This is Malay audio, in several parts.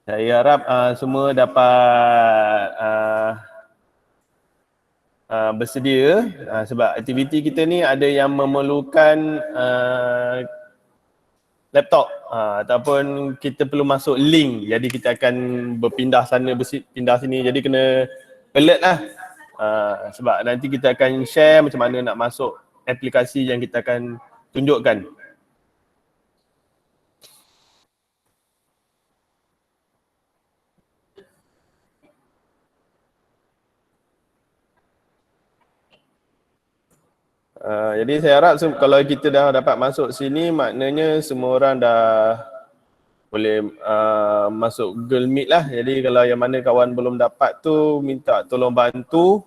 Saya harap semua dapat bersedia sebab aktiviti kita ni ada yang memerlukan laptop ataupun kita perlu masuk link, jadi kita akan berpindah sana pindah sini, jadi kena alert lah sebab nanti kita akan share macam mana nak masuk aplikasi yang kita akan tunjukkan. Jadi saya harap kalau kita dah dapat masuk sini, maknanya semua orang dah boleh masuk Google Meet lah. Jadi kalau yang mana kawan belum dapat tu, minta tolong bantu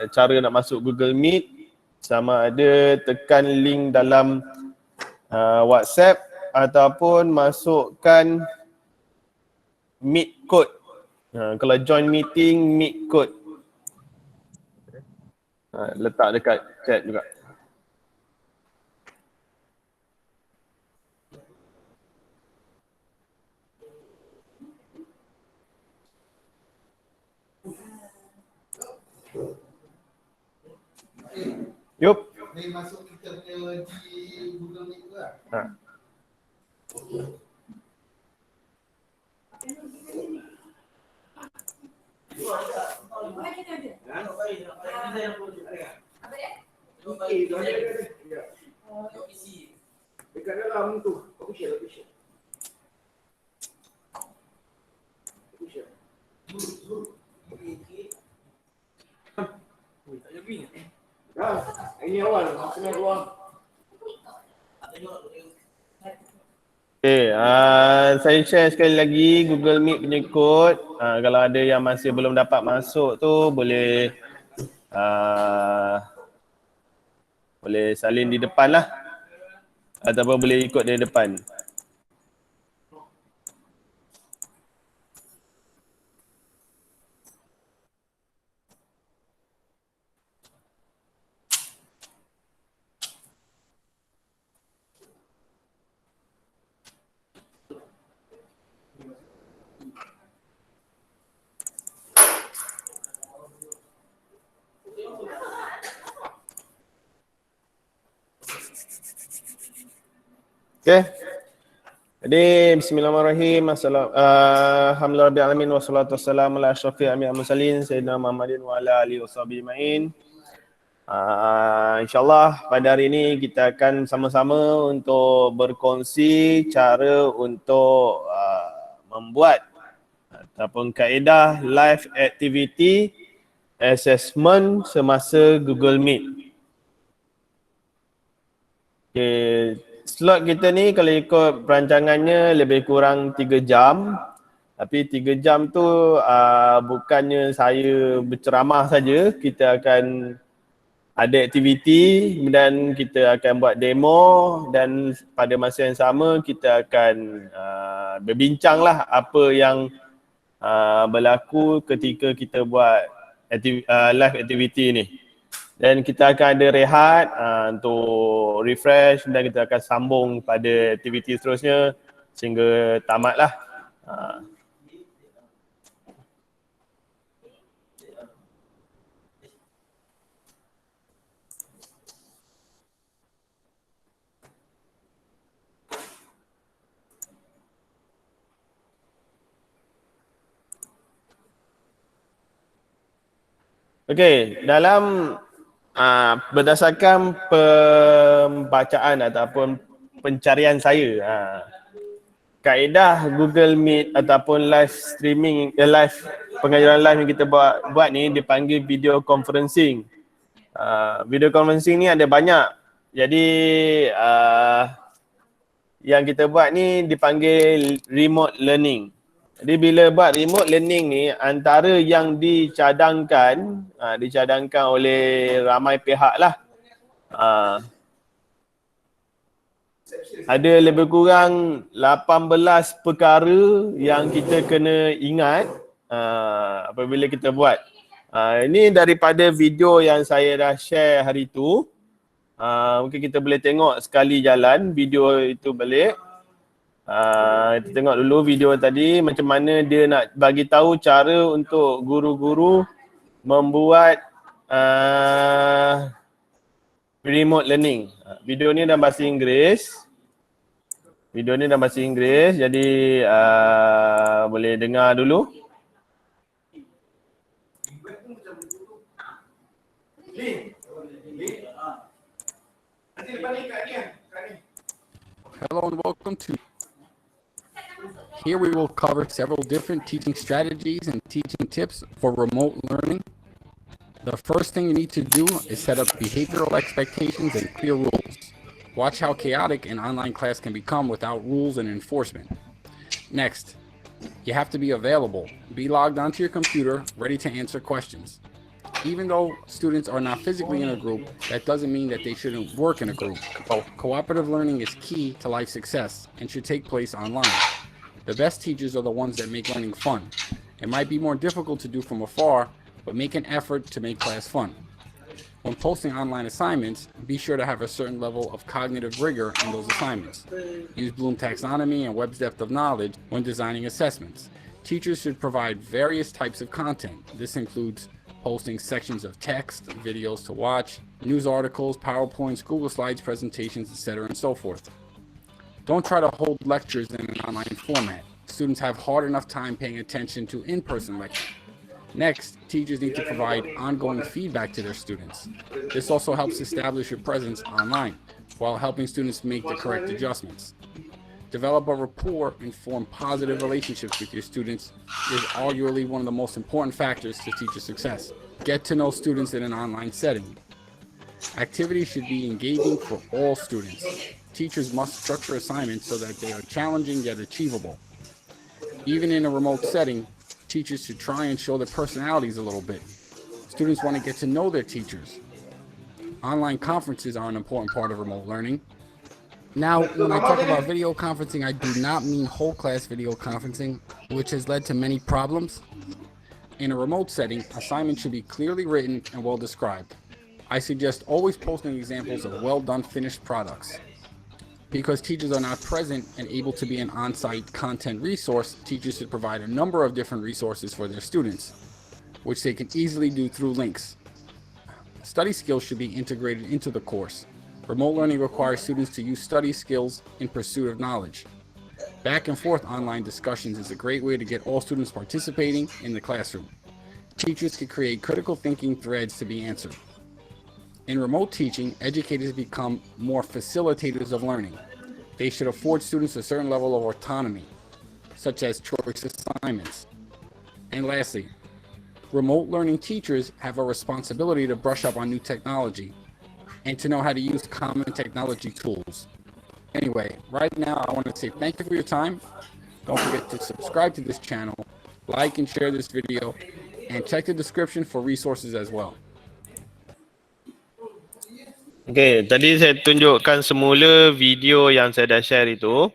cara nak masuk Google Meet, sama ada tekan link dalam WhatsApp ataupun masukkan Meet code. Kalau join meeting, Meet code. Letak dekat chat juga. Yup. Boleh masuk kita punya di Google Meet tu lah. Dekat dalam tu, aku share. Ini awal, maksudnya keluar. Okay, saya share sekali lagi Google Meet punya kod. Kalau ada yang masih belum dapat masuk tu, boleh boleh salin di depan lah, ataupun boleh ikut dari depan. Okay. Jadi bismillahirrahmanirrahim. Alhamdulillahirabbil wassalatu wassalamu ala asyrafil anbiya'i wal mursalin sayyidina Muhammadin wa ala alihi washabihi ajmain. InsyaAllah pada hari ini kita akan sama-sama untuk berkongsi cara untuk membuat ataupun kaedah live activity assessment semasa Google Meet. Okay. Slot kita ni kalau ikut perancangannya lebih kurang 3 jam. Tapi 3 jam tu bukannya saya berceramah saja, kita akan ada aktiviti dan kita akan buat demo, dan pada masa yang sama kita akan berbincanglah apa yang berlaku ketika kita buat live activity ni. Dan kita akan ada rehat untuk refresh, dan kita akan sambung pada aktiviti seterusnya sehingga tamatlah. Okey, dalam berdasarkan pembacaan ataupun pencarian saya, kaedah Google Meet ataupun live streaming, live pengajaran live yang kita buat ni dipanggil video conferencing. Video conferencing ni ada banyak. Jadi yang kita buat ni dipanggil remote learning. Jadi bila buat remote learning ni, antara yang dicadangkan oleh ramai pihak lah. Ada lebih kurang 18 perkara yang kita kena ingat apabila kita buat. Ini daripada video yang saya dah share hari tu. Mungkin kita boleh tengok sekali jalan video itu balik. Kita tengok dulu video tadi macam mana dia nak bagi tahu cara untuk guru-guru membuat remote learning. Video ni dalam bahasa Inggeris. Jadi boleh dengar dulu. Hello and welcome to. Here we will cover several different teaching strategies and teaching tips for remote learning. The first thing you need to do is set up behavioral expectations and clear rules. Watch how chaotic an online class can become without rules and enforcement. Next, you have to be available. Be logged onto your computer, ready to answer questions. Even though students are not physically in a group, that doesn't mean that they shouldn't work in a group. Cooperative learning is key to life success and should take place online. The best teachers are the ones that make learning fun. It might be more difficult to do from afar, but make an effort to make class fun. When posting online assignments, be sure to have a certain level of cognitive rigor in those assignments. Use Bloom taxonomy and Webb's depth of knowledge when designing assessments. Teachers should provide various types of content. This includes posting sections of text, videos to watch, news articles, PowerPoints, Google Slides, presentations, etc., and so forth. Don't try to hold lectures in an online format. Students have hard enough time paying attention to in-person lectures. Next, teachers need to provide ongoing feedback to their students. This also helps establish your presence online, while helping students make the correct adjustments. Develop a rapport and form positive relationships with your students is arguably one of the most important factors to teacher success. Get to know students in an online setting. Activities should be engaging for all students. Teachers must structure assignments so that they are challenging yet achievable. Even in a remote setting, teachers should try and show their personalities a little bit. Students want to get to know their teachers. Online conferences are an important part of remote learning. Now, when I talk about video conferencing, I do not mean whole class video conferencing, which has led to many problems. In a remote setting, assignments should be clearly written and well described. I suggest always posting examples of well done finished products. Because teachers are not present and able to be an on-site content resource, teachers should provide a number of different resources for their students, which they can easily do through links. Study skills should be integrated into the course. Remote learning requires students to use study skills in pursuit of knowledge. Back and forth online discussions is a great way to get all students participating in the classroom. Teachers can create critical thinking threads to be answered. In remote teaching, educators become more facilitators of learning. They should afford students a certain level of autonomy, such as choice assignments. And lastly, remote learning teachers have a responsibility to brush up on new technology and to know how to use common technology tools. Anyway, right now I want to say thank you for your time. Don't forget to subscribe to this channel, like and share this video, and check the description for resources as well. Okay, tadi saya tunjukkan semula video yang saya dah share itu.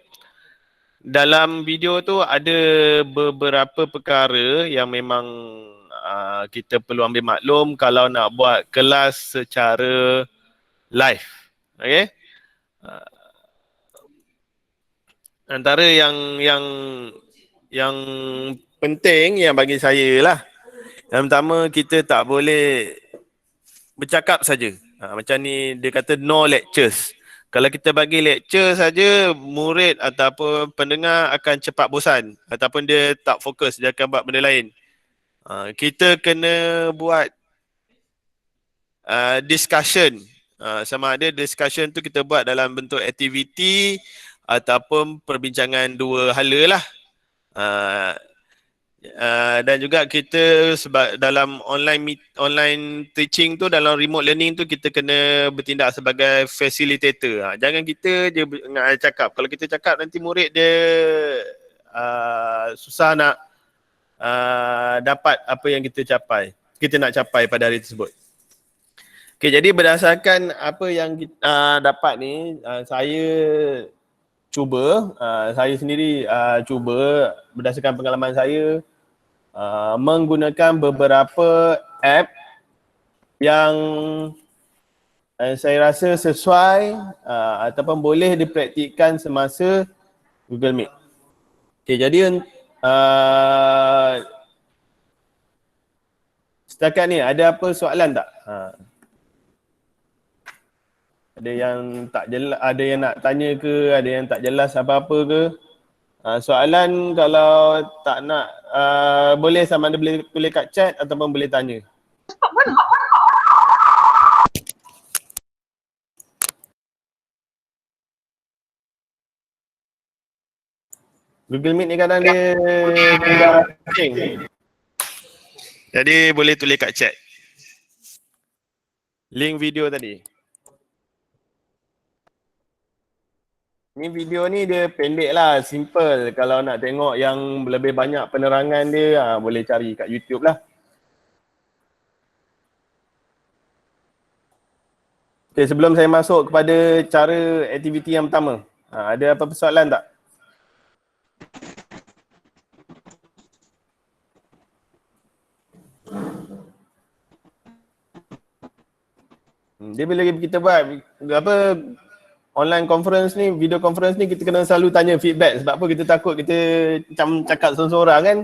Dalam video tu ada beberapa perkara yang memang kita perlu ambil maklum kalau nak buat kelas secara live. Okay? Antara yang penting yang bagi saya lah. Yang pertama, kita tak boleh bercakap saja. Macam ni dia kata no lectures. Kalau kita bagi lecture saja, murid ataupun pendengar akan cepat bosan ataupun dia tak fokus, dia akan buat benda lain. Kita kena buat discussion. Sama ada discussion tu kita buat dalam bentuk aktiviti ataupun perbincangan dua hala lah. Dan juga kita sebab dalam online teaching tu, dalam remote learning tu, kita kena bertindak sebagai facilitator. Jangan kita je cakap. Kalau kita cakap nanti murid dia susah nak dapat apa yang kita nak capai pada hari tersebut. Okay, jadi berdasarkan apa yang kita dapat ni, saya sendiri cuba berdasarkan pengalaman saya menggunakan beberapa app yang saya rasa sesuai ataupun boleh dipraktikkan semasa Google Meet. Okay, jadi setakat ni ada apa soalan tak? Ada yang tak jelas, ada yang nak tanya ke, ada yang tak jelas apa-apa ke? Soalan kalau tak nak, boleh sama ada boleh tulis kat chat ataupun boleh tanya. Google Meet ni kadang dia kucing. Jadi boleh tulis kat chat. Link video tadi. Ni video ni dia pendek lah, simple. Kalau nak tengok yang lebih banyak penerangan dia, boleh cari kat YouTube lah. Okay, sebelum saya masuk kepada cara aktiviti yang pertama, ada apa-apa soalan tak? Dia bila kita buat apa online conference ni, video conference ni, kita kena selalu tanya feedback. Sebab apa kita takut kita macam cakap seorang-seorang kan.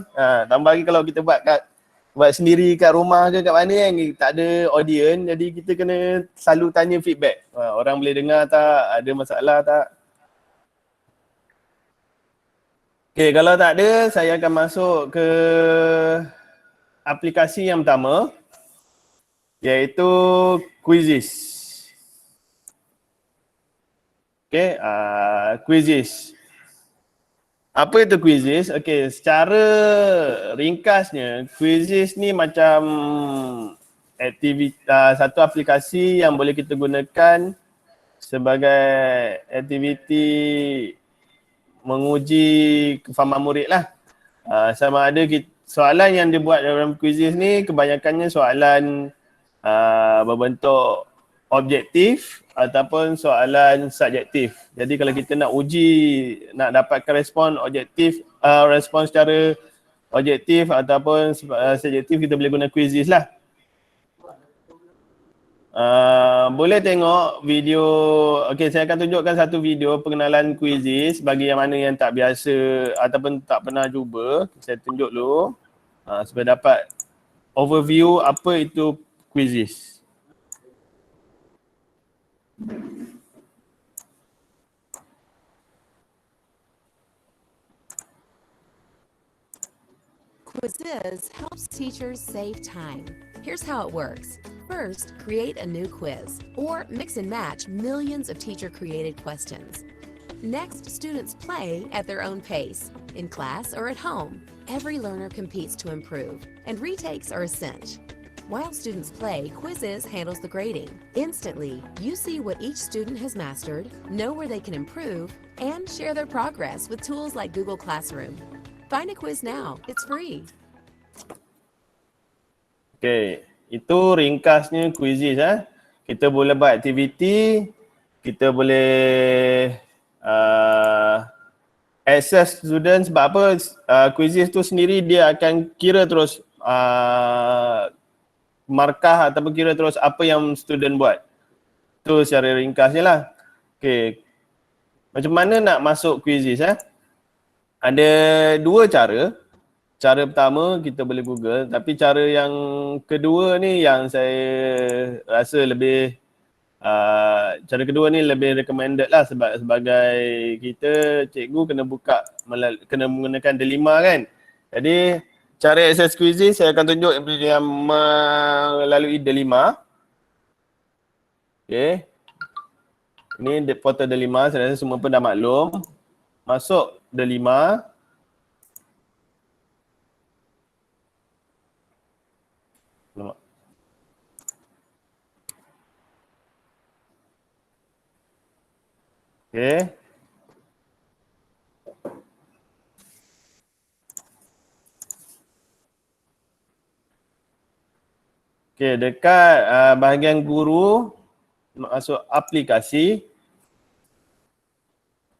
Tambah lagi kalau kita buat sendiri kat rumah ke kat mana kan, tak ada audience, jadi kita kena selalu tanya feedback. Orang boleh dengar tak, ada masalah tak. Okay, kalau tak ada, saya akan masuk ke aplikasi yang pertama, iaitu Quizzes. Okay, Quizzes. Apa itu Quizzes? Okay, secara ringkasnya, Quizzes ni macam satu aplikasi yang boleh kita gunakan sebagai aktiviti menguji kefahaman murid lah. Sama ada soalan yang dibuat dalam Quizzes ni kebanyakannya soalan berbentuk objektif ataupun soalan subjektif. Jadi kalau kita nak uji, nak dapatkan respon objektif, respon secara objektif ataupun subjektif, kita boleh guna Quizzes lah. Boleh tengok video, okay, saya akan tunjukkan satu video pengenalan Quizzes bagi yang mana yang tak biasa ataupun tak pernah cuba. Saya tunjuk dulu supaya dapat overview apa itu Quizzes. Quizzes helps teachers save time. Here's how it works. First, create a new quiz or mix and match millions of teacher-created questions. Next, students play at their own pace, in class or at home. Every learner competes to improve, and retakes are a cinch. While students play, Quizzes handles the grading. Instantly, you see what each student has mastered, know where they can improve, and share their progress with tools like Google Classroom. Find a quiz now. It's free. Okay, itu ringkasnya Quizzes. Kita boleh buat aktiviti, kita boleh access students. Sebab apa, Quizzes tu sendiri dia akan kira terus markah ataupun kira terus apa yang student buat. Tu secara ringkasnya lah. Okay, macam mana nak masuk Quizzes? Ada dua cara. Cara pertama kita boleh Google, tapi cara yang kedua ni yang saya rasa lebih cara kedua ni lebih recommended lah, sebab sebagai kita cikgu kena menggunakan Delima kan. Jadi cara access Quizzes saya akan tunjuk yang melalui Delima. Okay. Ini portal Delima, saya rasa semua pun dah maklum. Masuk Delima. Okay. Okay, dekat bahagian guru, masuk aplikasi.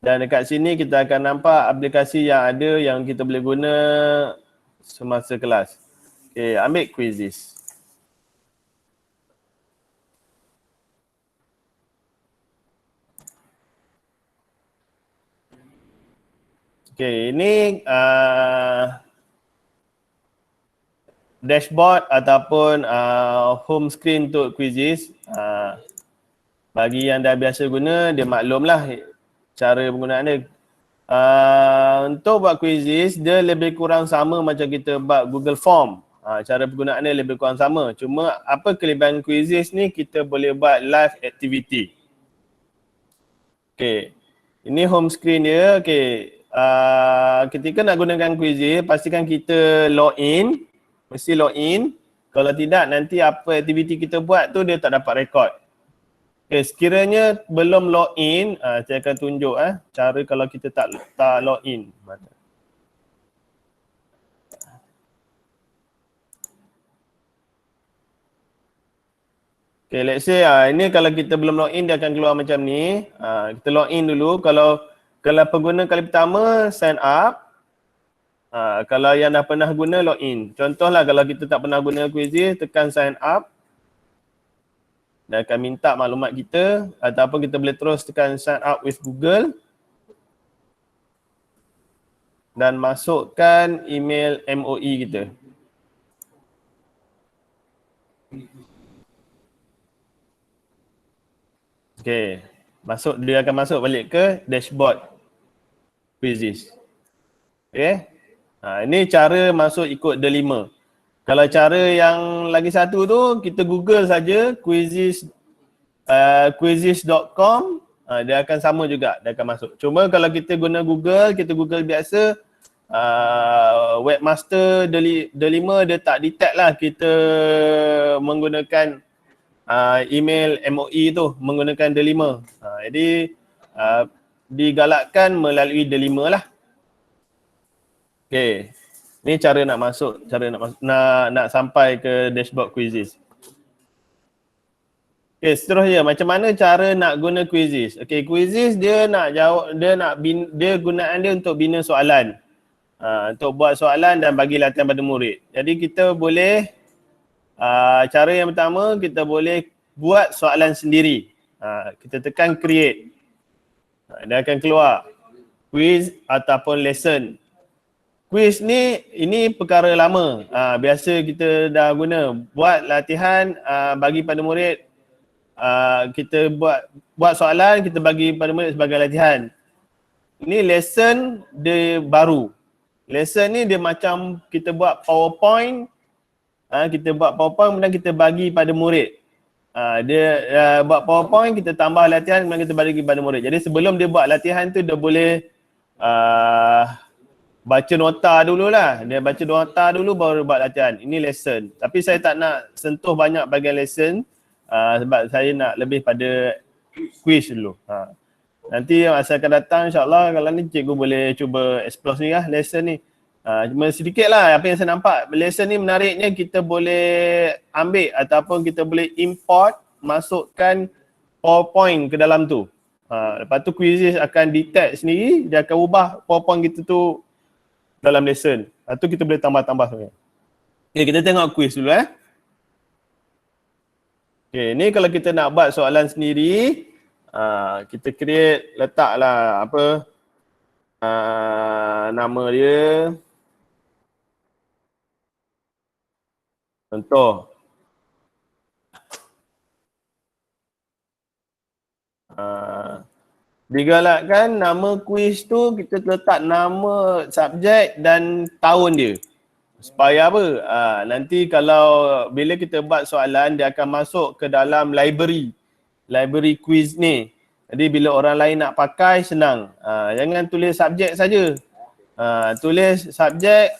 Dan dekat sini kita akan nampak aplikasi yang ada yang kita boleh guna semasa kelas. Okay, ambil Quizzes. Okay, ini dashboard ataupun home screen untuk Quizizz. Bagi yang dah biasa guna, dia maklumlah cara penggunaan dia. Untuk buat Quizizz, dia lebih kurang sama macam kita buat Google Form. Cara penggunaan dia lebih kurang sama. Cuma apa kelebihan Quizizz ni, kita boleh buat live activity. Okay, ini home screen dia. Okay, ketika nak gunakan Quizizz, pastikan kita login. Mesti login. Kalau tidak, nanti apa aktiviti kita buat tu dia tak dapat rekod. Okay, sekiranya belum login, saya akan tunjuk cara kalau kita tak login. Okay, let's say ini kalau kita belum login dia akan keluar macam ni. Kita login dulu. Kalau pengguna kali pertama sign up. Kalau yang dah pernah guna login. Contohlah kalau kita tak pernah guna Quizizz, tekan sign up. Dia akan minta maklumat kita ataupun kita boleh terus tekan sign up with Google. Dan masukkan email MOE kita. Okay, dia akan masuk balik ke dashboard Quizizz. Okay, ini cara masuk ikut D5. Kalau cara yang lagi satu tu, kita Google saja quizizz.com, dia akan sama juga, dia akan masuk. Cuma kalau kita guna Google, kita Google biasa, webmaster D5 dia tak detect lah kita menggunakan email MOE tu, menggunakan D5. Jadi digalakkan melalui D5 lah. Okay, ni cara nak masuk, nak sampai ke dashboard Quizizz. Okay, seterusnya macam mana cara nak guna Quizizz? Okay, Quizizz dia nak jawab, dia gunaan dia untuk bina soalan. Untuk buat soalan dan bagi latihan pada murid. Jadi kita boleh, cara yang pertama kita boleh buat soalan sendiri. Kita tekan create. Dia akan keluar quiz ataupun lesson. Quiz ni, ini perkara lama. Biasa kita dah guna. Buat latihan bagi pada murid. Kita buat soalan, kita bagi pada murid sebagai latihan. Ini lesson dia baru. Lesson ni dia macam kita buat PowerPoint. Kita buat PowerPoint kemudian kita bagi pada murid. Dia buat PowerPoint, kita tambah latihan kemudian kita bagi pada murid. Jadi sebelum dia buat latihan tu dia boleh baca nota dululah. Dia baca nota dulu baru buat latihan. Ini lesson. Tapi saya tak nak sentuh banyak bagian lesson sebab saya nak lebih pada quiz dulu. Nanti masa akan datang insyaAllah kalau ni cikgu boleh cuba explore ni lah lesson ni. Cuma sedikit lah apa yang saya nampak. Lesson ni menariknya kita boleh ambil ataupun kita boleh import, masukkan PowerPoint ke dalam tu. Lepas tu Quizizz akan detect sendiri, dia akan ubah PowerPoint kita tu dalam lesson. Lepas tu kita boleh tambah-tambah sebenarnya. Okay, kita tengok quiz dulu Okay, ni kalau kita nak buat soalan sendiri, kita create, letaklah apa nama dia. Contoh. Digalakkan nama kuis tu kita letak nama subjek dan tahun dia. Supaya apa? Nanti kalau bila kita buat soalan dia akan masuk ke dalam library quiz ni. Jadi bila orang lain nak pakai senang. Jangan tulis subjek saja. Tulis subjek,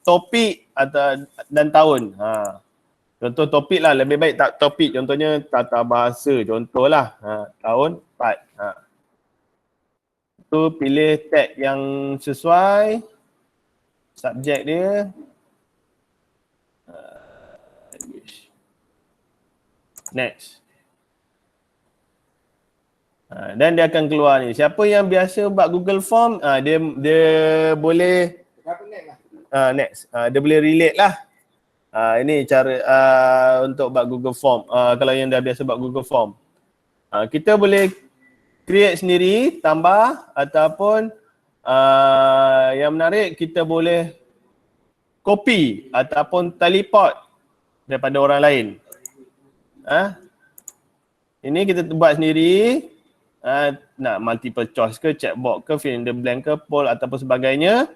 topik atau dan tahun. Contoh topik lah, lebih baik tak topik. Contohnya tata bahasa, contohlah. Tahun 4. Tu pilih tag yang sesuai subjek dia. Next. Dan dia akan keluar ni. Siapa yang biasa buat Google Form, dia boleh next. Dia boleh relate lah. Ini cara untuk buat Google Form. Kalau yang dah biasa buat Google Form. Kita boleh create sendiri, tambah ataupun Yang menarik, kita boleh copy ataupun teleport daripada orang lain. Ini kita buat sendiri. Nak multiple choice ke, checkbox ke, fill in the blank ke, poll ataupun sebagainya.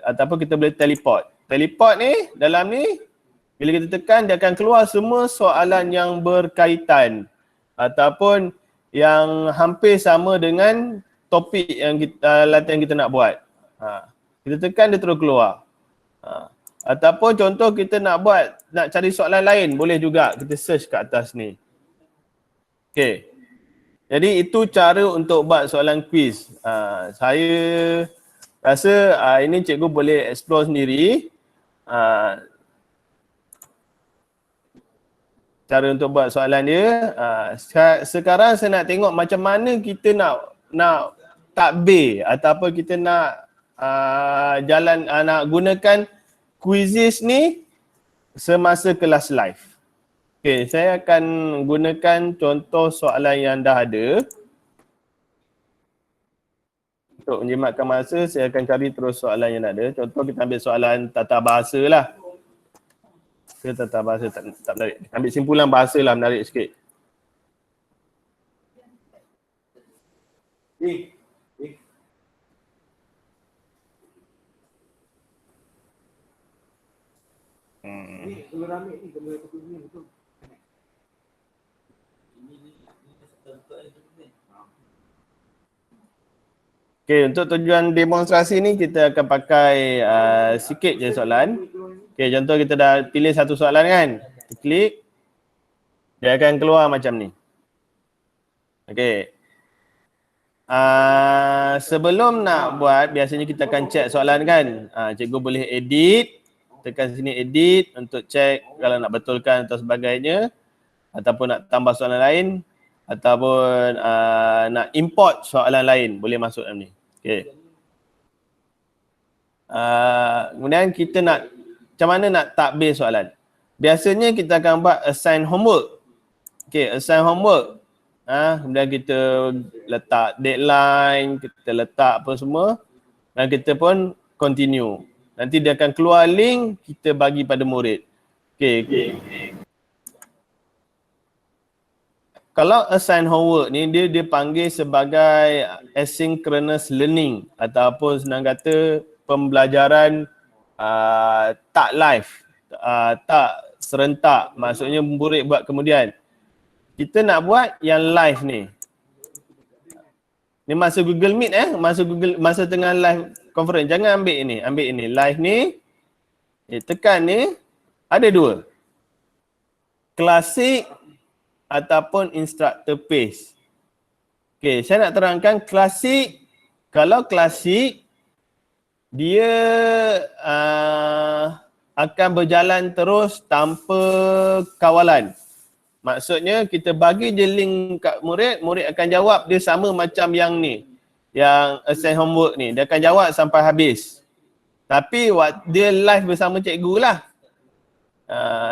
Ataupun kita boleh teleport. Teleport ni, dalam ni, bila kita tekan, dia akan keluar semua soalan yang berkaitan ataupun yang hampir sama dengan topik yang kita, latihan kita nak buat. Kita tekan, dia terus keluar. Ataupun contoh kita nak cari soalan lain, boleh juga kita search kat atas ni. Okay. Jadi itu cara untuk buat soalan quiz. Saya rasa ini cikgu boleh explore sendiri. Cara untuk buat soalan dia. Sekarang saya nak tengok macam mana kita nak takbir ataupun kita nak nak gunakan quizzes ni semasa kelas live. Okay, saya akan gunakan contoh soalan yang dah ada. Untuk menjimatkan masa, saya akan cari terus soalan yang dah ada. Contoh kita ambil soalan tata bahasa lah. Tata bahasa tak menarik. Ambil simpulan bahasa lah, menarik sikit. Okay, untuk tujuan demonstrasi ni kita akan pakai sikit je soalan. Okay, contoh kita dah pilih satu soalan kan. Kita klik. Dia akan keluar macam ni. Okay. Sebelum nak buat, biasanya kita akan check soalan kan. Cikgu boleh edit. Tekan sini edit untuk check kalau nak betulkan atau sebagainya. Ataupun nak tambah soalan lain. Ataupun nak import soalan lain. Boleh masuk dalam ni. Okay. Kemudian kita nak, macam mana nak takbir soalan. Biasanya kita akan buat assign homework. Okay, assign homework. Kemudian kita letak deadline, kita letak apa semua. Dan kita pun continue. Nanti dia akan keluar link, kita bagi pada murid. Okay. Kalau assign homework ni, dia panggil sebagai asynchronous learning ataupun senang kata pembelajaran tak live, tak serentak. Maksudnya murid buat kemudian. Kita nak buat yang live ni. Ni masa Google Meet masa tengah live conference. Jangan ambil ini, ambil ini. Live ni, tekan ni, ada dua. Klasik ataupun instructor pace. Okay, saya nak terangkan klasik. Kalau klasik, dia akan berjalan terus tanpa kawalan. Maksudnya kita bagi je link kat murid, murid akan jawab dia sama macam yang ni. Yang assign homework ni, dia akan jawab sampai habis. Tapi dia live bersama cikgu lah.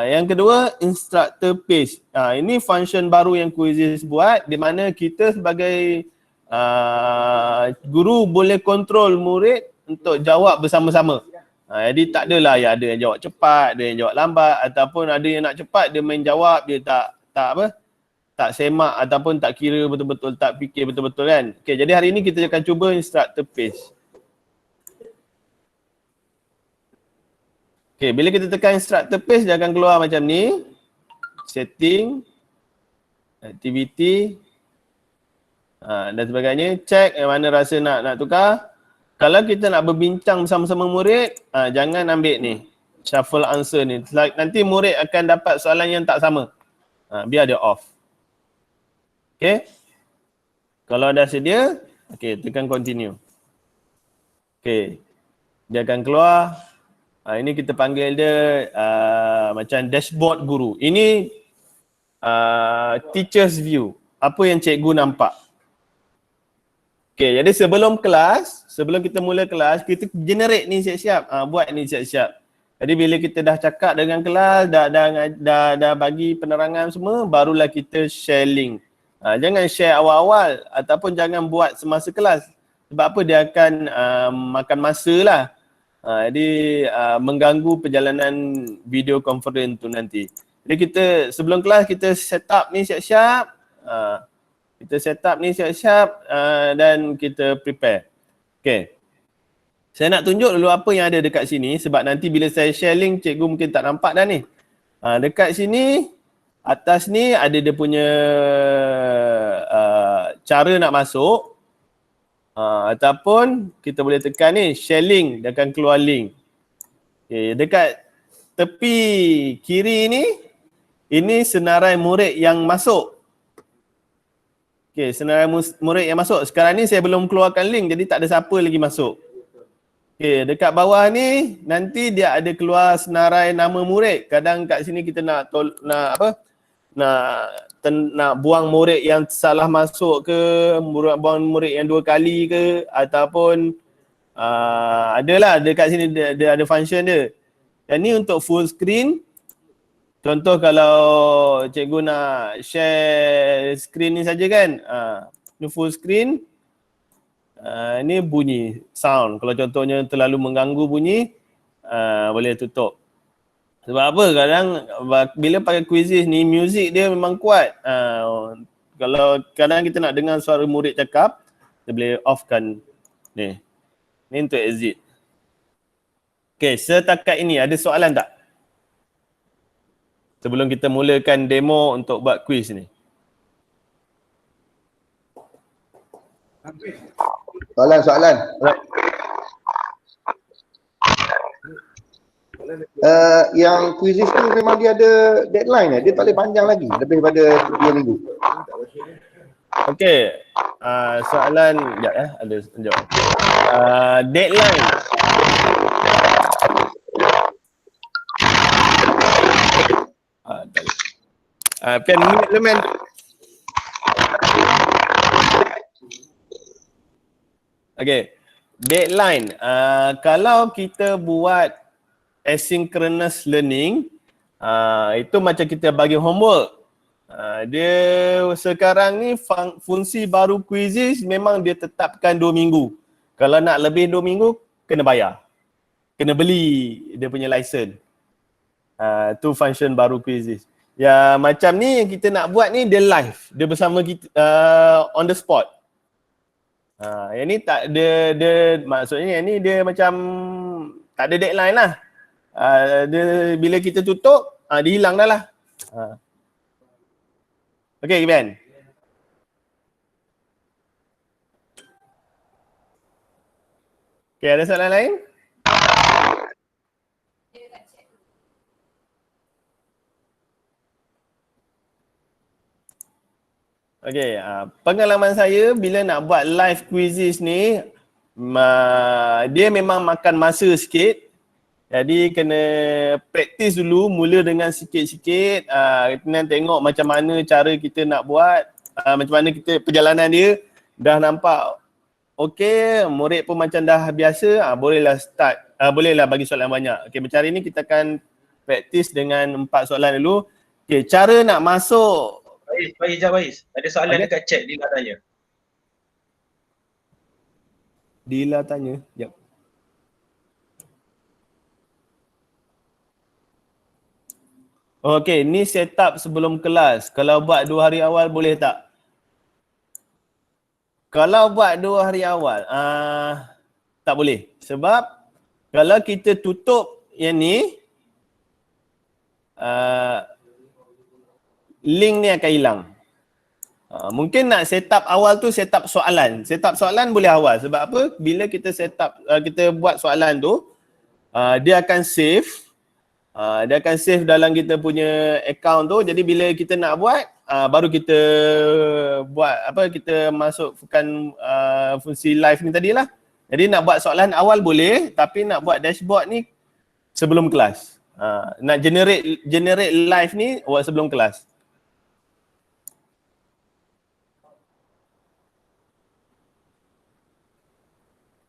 Yang kedua, instructor pace. Ini function baru yang Quizizz buat di mana kita sebagai guru boleh kontrol murid untuk jawab bersama-sama. Jadi tak adalah ada yang jawab cepat, ada yang jawab lambat ataupun ada yang nak cepat dia main jawab, dia tak semak ataupun tak kira betul-betul, tak fikir betul-betul kan. Okay, jadi hari ini kita akan cuba instructor pace. Okay, bila kita tekan instructor pace, dia akan keluar macam ni. Setting, activity, dan sebagainya. Check yang mana rasa nak tukar. Kalau kita nak berbincang bersama-sama murid, jangan ambil ni. Shuffle answer ni. Nanti murid akan dapat soalan yang tak sama. Biar dia off. Okay. Kalau dah sedia, okay, tekan continue. Okay. Dia akan keluar. Ini kita panggil dia macam dashboard guru. Ini teacher's view. Apa yang cikgu nampak. Okay, jadi sebelum kita mula kelas, kita generate ni siap-siap. Buat ni siap-siap. Jadi bila kita dah cakap dengan kelas, dah bagi penerangan semua, barulah kita share link. Jangan share awal-awal ataupun jangan buat semasa kelas. Sebab apa? Dia akan makan masa lah. Jadi mengganggu perjalanan video conference tu nanti. Jadi kita sebelum kelas kita set up ni siap-siap. Dan kita prepare. Okay. Saya nak tunjuk dulu apa yang ada dekat sini sebab nanti bila saya share link cikgu mungkin tak nampak dah ni. Dekat sini, atas ni ada dia punya cara nak masuk. Ataupun kita boleh tekan ni share link, dia akan keluar link. Okay, dekat tepi kiri ni, ini senarai murid yang masuk. Okay, senarai murid yang masuk. Sekarang ni saya belum keluarkan link jadi tak ada siapa lagi masuk. Okay, dekat bawah ni nanti dia ada keluar senarai nama murid. Kadang kat sini kita nak buang murid yang salah masuk ke, buang murid yang 2 kali ke, ataupun adalah dekat sini dia ada function dia. Dan ni untuk full screen. Contoh kalau cikgu nak share screen ni saja kan. Ni full screen. Ni bunyi sound. Kalau contohnya terlalu mengganggu bunyi, boleh tutup. Sebab apa? Kadang bila pakai quizzes ni, music dia memang kuat. Kalau kadang kita nak dengar suara murid cakap, kita boleh offkan ni. Ni untuk exit. Okay, setakat ini ada soalan tak? Sebelum kita mulakan demo untuk buat quiz ni. Soalan. Yang quizzes tu memang dia ada deadline dia tak boleh panjang lagi lebih daripada 2 minggu. Okey. Soalan sekejap ada jawab. Deadline. Pen elemen. Okey. Deadline. Kalau kita buat asynchronous learning, itu macam kita bagi homework. Dia sekarang ni fungsi baru quizzes memang dia tetapkan 2 minggu. Kalau nak lebih 2 minggu, kena bayar. Kena beli dia punya license. Tu function baru quizzes. Ya macam ni yang kita nak buat ni dia live. Dia bersama kita on the spot. Yang ni tak dia maksudnya yang ni dia macam tak ada deadline lah. Dia bila kita tutup, dia hilang dah lah. Okey, Ben. Okey, ada soalan lain? Okey, pengalaman saya bila nak buat live quizzes ni, dia memang makan masa sikit. Jadi kena praktis dulu, mula dengan sikit-sikit. Kita tengok macam mana cara kita nak buat, macam mana kita perjalanan dia. Dah nampak okey, murid pun macam dah biasa, bolehlah start, bolehlah bagi soalan banyak. Okey, macam hari ni kita akan praktis dengan 4 soalan dulu. Okey, cara nak masuk. Bais. Ada soalan dekat chat Dila tanya. Dila tanya. Jap. Okey, ni setup sebelum kelas. Kalau buat 2 hari awal boleh tak? Kalau buat 2 hari awal, tak boleh. Sebab kalau kita tutup yang ni, link ni akan hilang. Mungkin nak setup awal tu setup soalan. Setup soalan boleh awal. Sebab apa? Bila kita setup, kita buat soalan tu, dia akan save. Dia akan save dalam kita punya account tu. Jadi bila kita nak buat, baru kita buat kita masukkan fungsi live ni tadilah. Jadi nak buat soalan awal boleh, tapi nak buat dashboard ni sebelum kelas. Nak generate live ni buat sebelum kelas.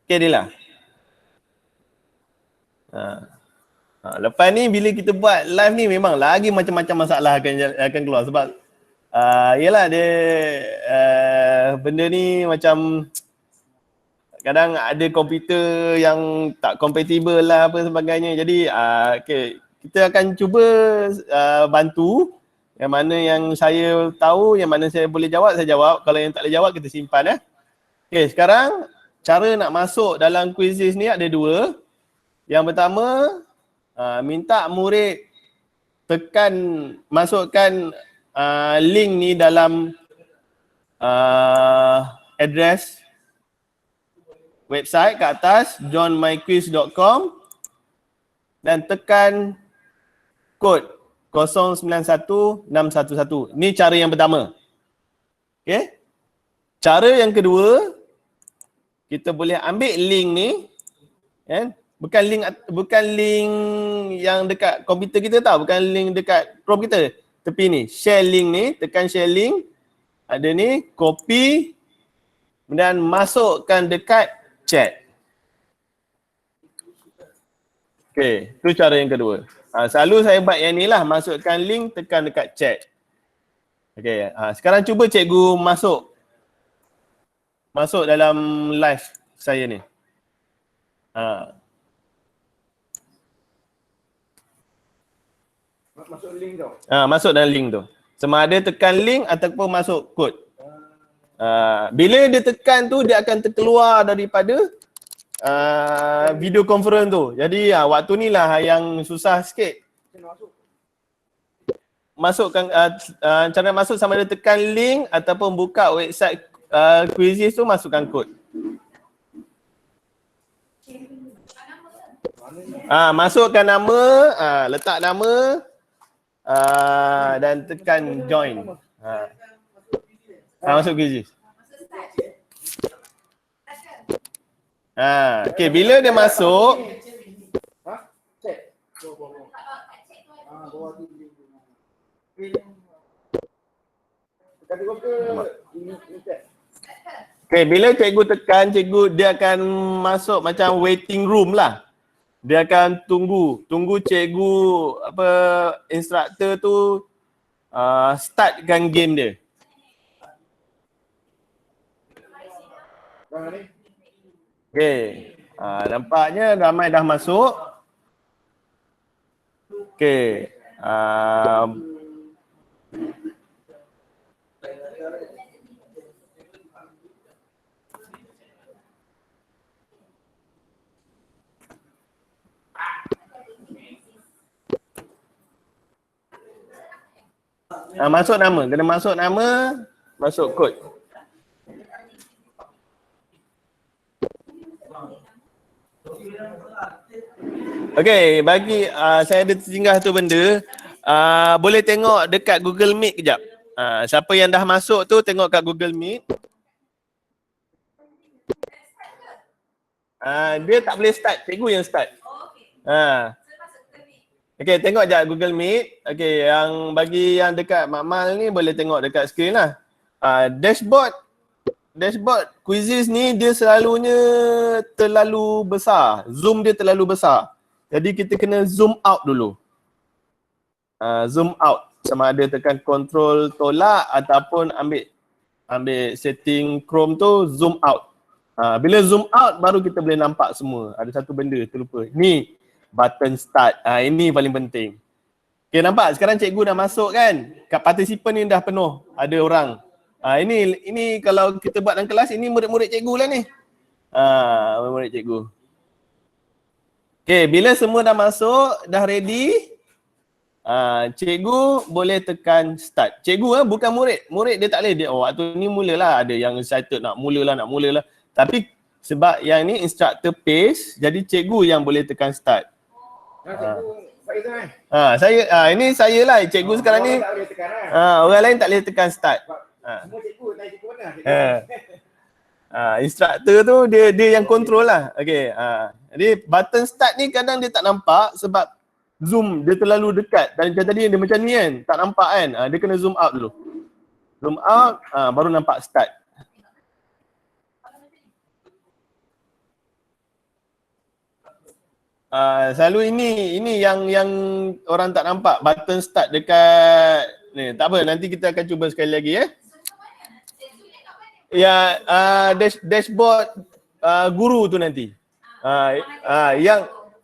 Okay Dila. Lepas ni bila kita buat live ni memang lagi macam-macam masalah akan keluar sebab yalah dia benda ni macam kadang ada komputer yang tak compatible lah apa sebagainya. Jadi okay, kita akan cuba bantu. Yang mana yang saya tahu, yang mana saya boleh jawab, saya jawab. Kalau yang tak boleh jawab, kita simpan. Okay, sekarang cara nak masuk dalam quizzes ni ada dua. Yang pertama, minta murid masukkan link ni dalam address website kat atas joinmyquiz.com dan tekan kod 091611. Ni cara yang pertama. Okay. Cara yang kedua, kita boleh ambil link ni, kan? Bukan link yang dekat komputer kita tau, bukan link dekat Chrome kita. Tepi ni, share link ni, tekan share link. Ada ni, copy dan masukkan dekat chat. Okay, tu cara yang kedua. Selalu saya buat yang ni lah, masukkan link, tekan dekat chat. Okay, sekarang cuba cikgu masuk dalam live saya ni. Masuk link tu. Masuk dalam link tu. Sama ada tekan link ataupun masuk kod. Bila dia tekan tu, dia akan terkeluar daripada video conference tu. Jadi waktu ni lah yang susah sikit. Masukkan cara masuk sama ada tekan link ataupun buka website quizzes tu, masukkan kod. Masukkan nama, letak nama dan tekan join. Masuk quizzes. Okay, bila dia masuk, okay, bila cikgu tekan, dia akan masuk macam waiting room lah. Dia akan tunggu cikgu instructor tu startkan game dia. Okay, nampaknya ramai dah masuk. Okay, masuk nama, kena masuk nama, masuk kod. Okay, bagi saya ada tersinggah satu benda. Boleh tengok dekat Google Meet kejap. Siapa yang dah masuk tu tengok kat Google Meet. Dia tak boleh start, cikgu yang start. Okay, tengok je Google Meet. Okay, yang bagi yang dekat Makmal ni boleh tengok dekat skrin lah. Dashboard quizzes ni dia selalunya terlalu besar. Zoom dia terlalu besar. Jadi kita kena zoom out dulu. Zoom out. Sama ada tekan control tolak ataupun ambil setting Chrome tu zoom out. Bila zoom out baru kita boleh nampak semua. Ada satu benda terlupa. Ni button start. Ini paling penting. Okay, nampak sekarang cikgu dah masuk kan? Kat participant ni dah penuh. Ada orang. Ini kalau kita buat dalam kelas, ini murid-murid cikgu lah ni. Murid cikgu. Okay, bila semua dah masuk, dah ready, cikgu boleh tekan start. Cikgu bukan murid. Murid dia tak boleh. Waktu ni mulalah. Ada yang excited nak mulalah. Tapi sebab yang ni instructor pace, jadi cikgu yang boleh tekan start. Ini saya lah. Cikgu sekarang ni. Orang lain tak boleh tekan start. Semua cikgu tanya cikgu mana? Instructor tu dia yang control lah. Okay. Jadi button start ni kadang dia tak nampak sebab zoom dia terlalu dekat. Dan tadi dia macam ni kan, tak nampak kan. Dia kena zoom out dulu. Zoom out, baru nampak start. Selalu ini yang orang tak nampak button start dekat ni. Tak apa, nanti kita akan cuba sekali lagi ya. Ya, dashboard guru tu nanti.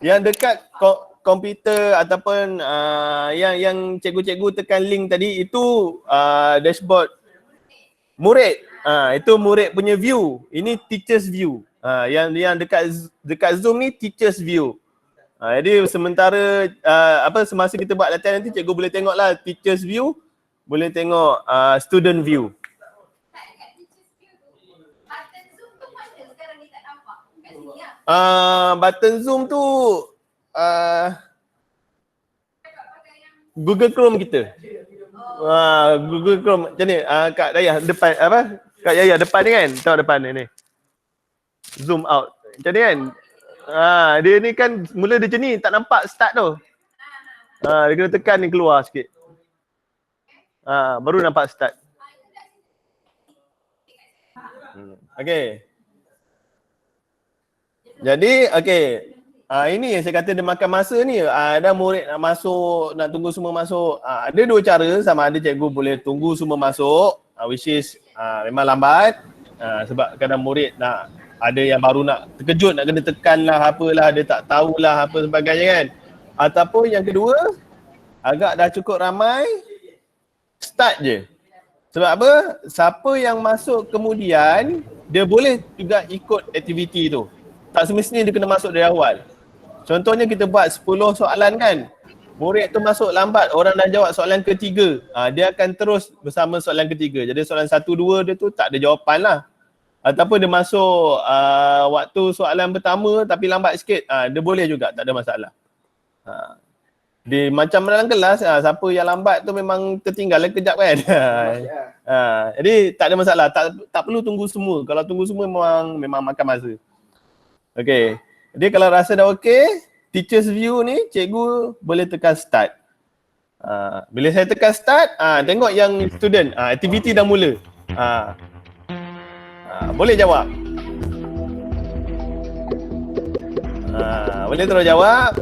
Yang dekat komputer ataupun yang cikgu-cikgu tekan link tadi itu dashboard murid. Itu murid punya view. Ini teacher's view. Yang dekat Zoom ni teacher's view. Jadi sementara semasa kita buat latihan nanti cikgu boleh tengoklah teacher's view, boleh tengok student view. Button Zoom tu Google Chrome kita. Google Chrome macam ni. Kak Dayah depan Kak Yaya depan ni kan? Tengok depan ni. Zoom out. Macam ni kan? Dia ni kan mula dia macam ni, tak nampak start tu. Dia kena tekan ni keluar sikit. Baru nampak start. Okay. Jadi, ini yang saya kata dia makan masa ni. Ada murid nak masuk, nak tunggu semua masuk. Ada dua cara, sama ada cikgu boleh tunggu semua masuk, which is memang lambat. Sebab kadang murid nak, ada yang baru nak terkejut, nak kena tekan lah apalah, dia tak tahulah apa sebagainya kan. Ataupun yang kedua, agak dah cukup ramai, start je. Sebab apa? Siapa yang masuk kemudian, dia boleh juga ikut aktiviti tu. Tak semestinya dia kena masuk dari awal. Contohnya kita buat 10 soalan kan. Murid tu masuk lambat, orang dah jawab soalan ketiga. Dia akan terus bersama soalan ketiga. Jadi soalan 1, 2 dia tu tak ada jawapan lah. Ataupun dia masuk waktu soalan pertama tapi lambat sikit. Dia boleh juga, tak ada masalah. Dia macam dalam kelas, siapa yang lambat tu memang tertinggal kejap kan. Jadi tak ada masalah, tak perlu tunggu semua. Kalau tunggu semua memang makan masa. Okay, jadi kalau rasa dah okay, teacher's view ni cikgu boleh tekan start. Bila saya tekan start, tengok yang student, aktiviti dah mula. Boleh jawab. Boleh terus jawab.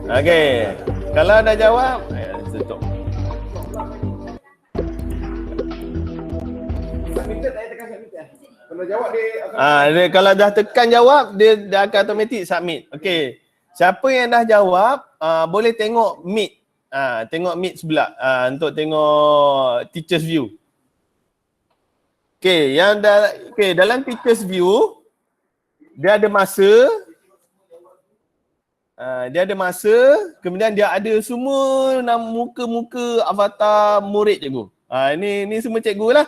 Okay, kalau dah jawab, tutup. Kalau jawab dia kalau dah tekan jawab, dia akan automatik submit. Okey. Siapa yang dah jawab, boleh tengok Meet. Tengok Meet sebelah untuk tengok teacher's view. Okey, dalam teacher's view dia ada masa. Kemudian dia ada semua muka-muka avatar murid cikgu. Ini semua cikgu lah.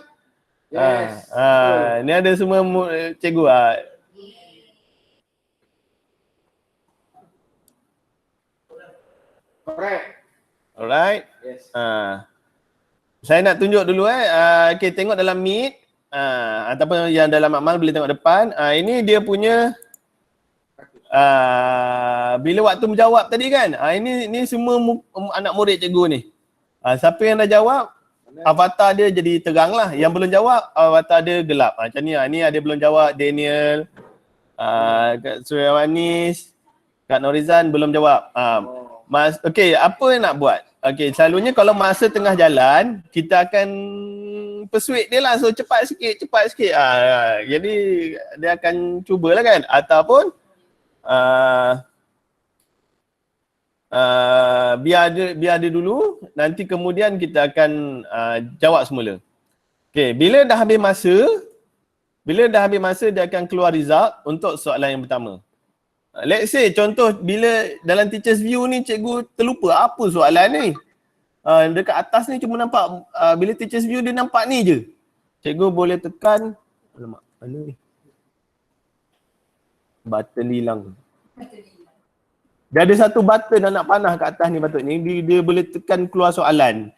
Yes. Ni ada semua cikgu. correct. Alright. Yes. Saya nak tunjuk dulu okay, tengok dalam Meet ataupun yang dalam amal boleh tengok depan. Ini dia punya bila waktu menjawab tadi kan. Ini semua anak murid cikgu ni. Siapa yang dah jawab, avatar dia jadi terang lah. Yang belum jawab, avatar dia gelap. Macam ni lah. Ni ada belum jawab, Daniel, Kak Suryawanis, Kak Norizan belum jawab. Okay, apa yang nak buat? Okay, selalunya kalau masa tengah jalan, kita akan persuade dia lah. So cepat sikit. Jadi dia akan cubalah kan. Ataupun biar dia dulu, nanti kemudian kita akan jawab semula. Okay, bila dah habis masa dia akan keluar result untuk soalan yang pertama. Let's say contoh bila dalam teacher's view ni cikgu terlupa apa soalan ni. Dekat atas ni cuma nampak bila teacher's view dia nampak ni je. Cikgu boleh tekan, alamak, mana ni? Button hilang. Dia ada satu button anak panah kat atas ni patutnya. Dia boleh tekan keluar soalan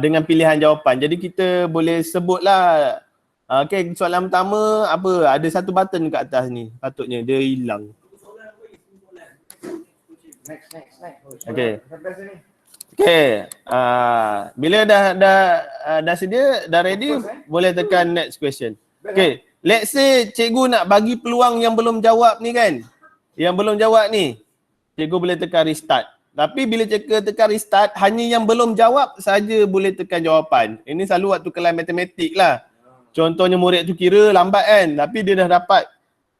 dengan pilihan jawapan. Jadi kita boleh sebutlah, okay, soalan pertama apa, ada satu button kat atas ni. Patutnya dia hilang. Next. Okay. Okay. Bila dah sedia, dah ready, boleh tekan next question. Okay. Let's say cikgu nak bagi peluang yang belum jawab ni kan. Yang belum jawab ni, cikgu boleh tekan restart. Tapi bila cikgu tekan restart, hanya yang belum jawab saja boleh tekan jawapan. Ini selalu waktu kelas matematik lah. Contohnya murid tu kira lambat kan, tapi dia dah dapat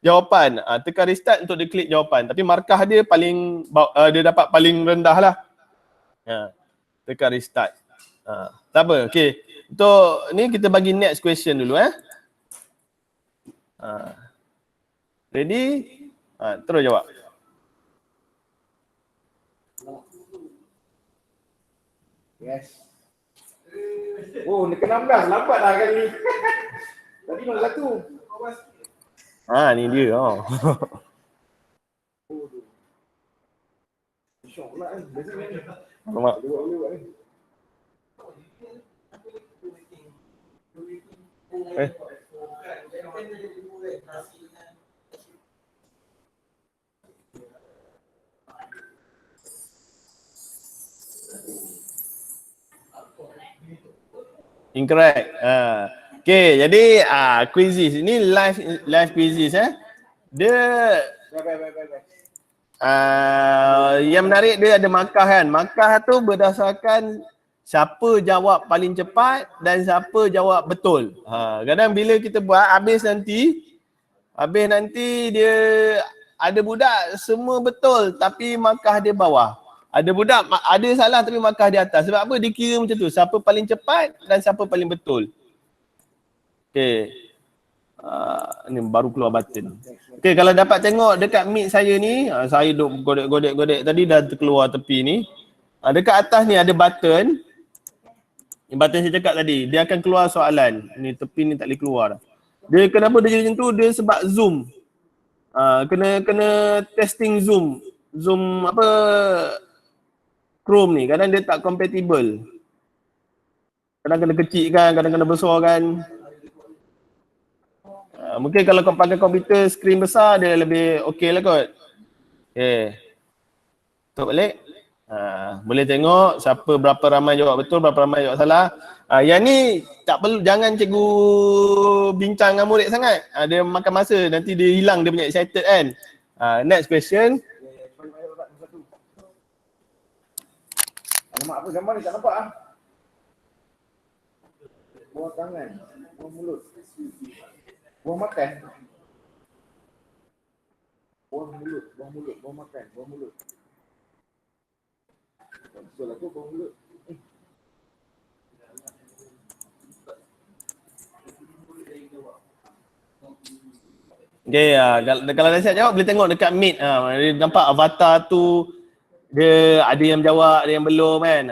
jawapan. Tekan restart untuk dia klik jawapan. Tapi markah dia paling, dia dapat paling rendah lah. Tekan restart. Tak apa, okay. Untuk ni kita bagi next question dulu Ready? Terus jawab. Yes. Oh, ni ke-16. Lambat dah kali ni. Tadi mana satu? Ni dia. Syok pula kan. Biasanya ni. Alamak. Lewat ni. Incorrect. Okay, jadi quizzes. Ini live quizzes Dia yang menarik dia ada markah kan. Markah tu berdasarkan siapa jawab paling cepat dan siapa jawab betul. Kadang bila kita buat habis nanti dia ada budak semua betul tapi markah dia bawah. Ada budak ada salah tapi markah di atas. Sebab apa? Dia kira macam tu. Siapa paling cepat dan siapa paling betul. Okay. Ni baru keluar button. Okay, kalau dapat tengok dekat mic saya ni, saya duk godek tadi dah terkeluar tepi ni. Dekat atas ni ada button. Ni button saya cakap tadi. Dia akan keluar soalan. Ni tepi ni tak boleh keluar dah. Dia kenapa dia jadi macam tu? Dia sebab Zoom. Kena testing Zoom. Zoom apa? Chrome ni kadang dia tak compatible. Kadang kena kecilkan, kadang kena besarkan. Mungkin kalau kau pakai komputer skrin besar dia lebih okey lah kot. Okay. Tutup balik. Boleh tengok siapa berapa ramai jawab betul, berapa ramai jawab salah. Yang ni tak perlu, jangan cikgu bincang dengan murid sangat. Dia makan masa, nanti dia hilang dia punya excited kan. Next question. Alamak, apa gambar ni tak nampak Buang tangan, buang mulut. Buang makan. Buang mulut, buang makan, buang mulut. Betul aku buang mulut. Okay, kalau dah siap jawab boleh tengok dekat Meet. Dia nampak avatar tu dia ada yang jawab, ada yang belum kan.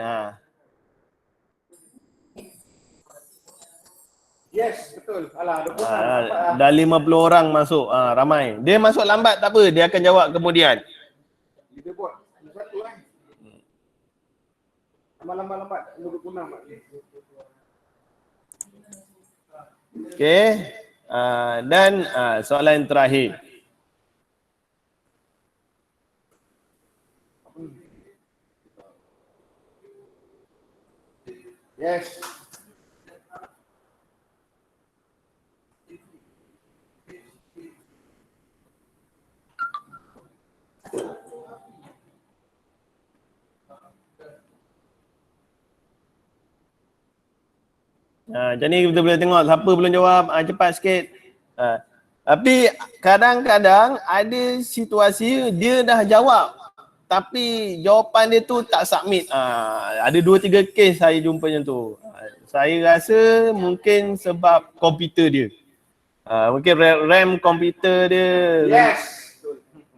Yes, betul. Alah, 26. Dah 50 orang masuk, ramai. Dia masuk lambat tak apa, dia akan jawab kemudian. Kita buat satu kan. Lambat, 26. Okay. Dan soalan terakhir. Yes. Macam ni kita boleh tengok siapa belum jawab, cepat sikit. Tapi kadang-kadang ada situasi dia dah jawab tapi jawapan dia tu tak submit. Ada 2-3 kes saya jumpa macam tu. Saya rasa mungkin sebab komputer dia. Mungkin RAM komputer dia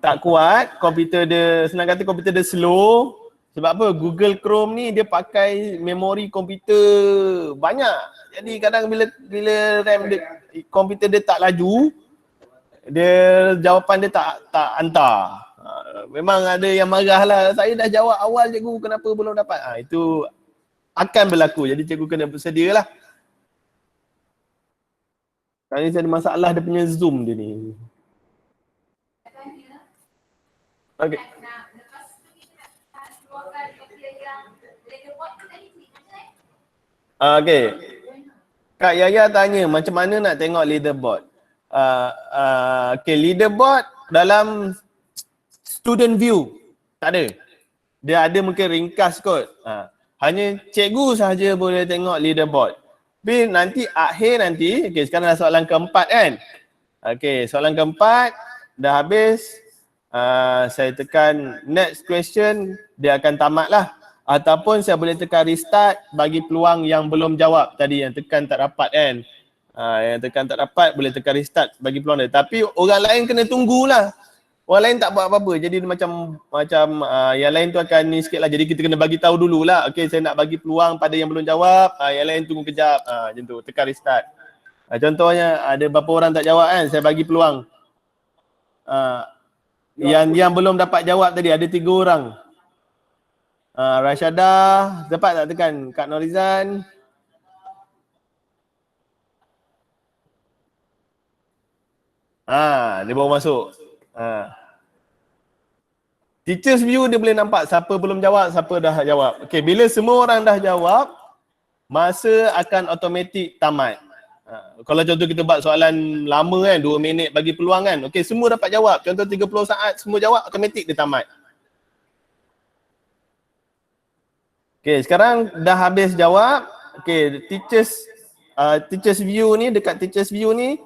tak kuat, komputer dia, senang kata komputer dia slow. Sebab apa? Google Chrome ni dia pakai memori komputer banyak. Jadi kadang bila RAM dia, komputer dia tak laju, dia jawapan dia tak hantar. Memang ada yang marah lah. Saya dah jawab awal cikgu, kenapa belum dapat? Itu akan berlaku. Jadi cikgu kena bersedia lah. Sekarang ni saya ada masalah dia punya Zoom dia ni. Okay. Okay. Kak Yaya tanya macam mana nak tengok leaderboard. Okay, leaderboard dalam student view tak ada. dia ada mungkin ringkas kot. Hanya cikgu sahaja boleh tengok leaderboard. Tapi nanti akhir nanti, okey sekarang dah soalan keempat kan. Okey, soalan keempat dah habis. Saya tekan next question, dia akan tamat lah. Ataupun saya boleh tekan restart bagi peluang yang belum jawab tadi, yang tekan tak dapat kan. Yang tekan tak dapat boleh tekan restart bagi peluang dia. Tapi orang lain kena tunggulah. Orang lain tak buat apa-apa. Jadi macam yang lain tu akan ni sikit lah. Jadi kita kena bagi tahu dululah. Okey, saya nak bagi peluang pada yang belum jawab. Yang lain tunggu kejap. Macam tu, tekan restart. Contohnya ada berapa orang tak jawab kan, saya bagi peluang. Yang belum dapat jawab tadi ada 3 orang. Rasyadah, dapat tak tekan? Kak Norizan. Dia baru masuk. Teacher's view dia boleh nampak siapa belum jawab, siapa dah jawab. Okey, bila semua orang dah jawab, masa akan automatik tamat. Kalau contoh kita buat soalan lama kan, 2 minit bagi peluang kan. Okey, semua dapat jawab. Contoh 30 saat semua jawab, automatik dia tamat. Okey, sekarang dah habis jawab. Okey, teacher's view ni, dekat teacher's view ni,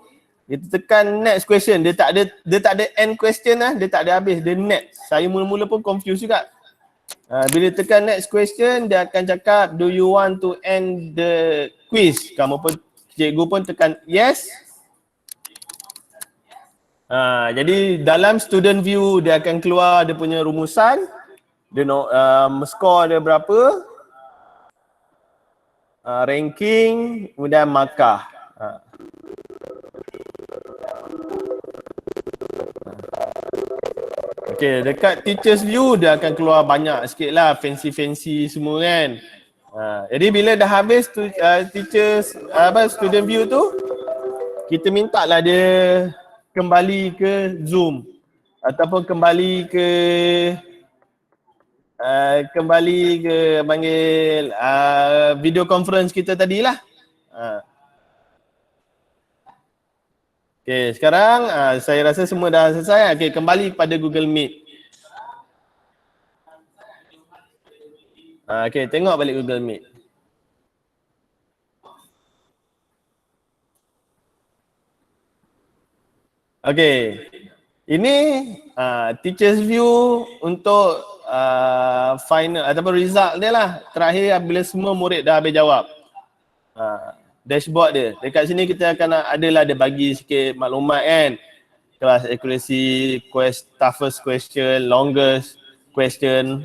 kita tekan next question. Dia tak ada end question lah, dia tak ada habis, dia next. Saya mula-mula pun confused juga. Bila tekan next question, dia akan cakap, do you want to end the quiz? Cikgu pun tekan yes. Jadi dalam student view dia akan keluar dia punya rumusan. Dia skor dia berapa. Ranking, kemudian markah. Okay, dekat teacher's view dia akan keluar banyak sikit lah, fancy semua kan. Jadi bila dah habis student view tu, kita minta lah dia kembali ke Zoom ataupun kembali ke panggil video conference kita tadilah. Okay, sekarang saya rasa semua dah selesai. Okay, kembali pada Google Meet. Okay, tengok balik Google Meet. Okay, ini teacher's view untuk final ataupun result dia lah. Terakhir bila semua murid dah habis jawab. Dashboard dia. Dekat sini kita akan ada bagi sikit maklumat kan. Kelas accuracy, toughest question, longest question,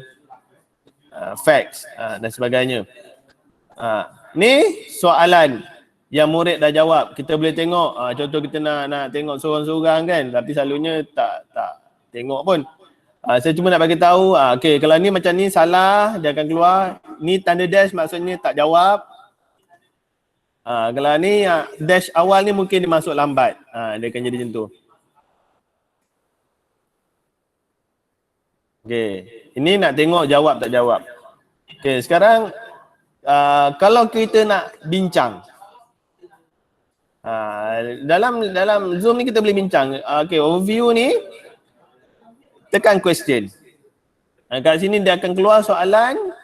facts dan sebagainya. Ni soalan yang murid dah jawab. Kita boleh tengok, contoh kita nak tengok seorang-seorang kan, tapi selalunya tak tengok pun. Saya cuma nak bagi tahu, okay, kalau ni macam ni salah, dia akan keluar. Ni tanda dash maksudnya tak jawab. Kalau ni dash awal ni mungkin dia masuk lambat. Dia akan jadi macam tu. Okay, ini nak tengok jawab tak jawab. Okay, sekarang kalau kita nak bincang. Dalam Zoom ni kita boleh bincang. Okay, overview ni tekan question. Kat sini dia akan keluar soalan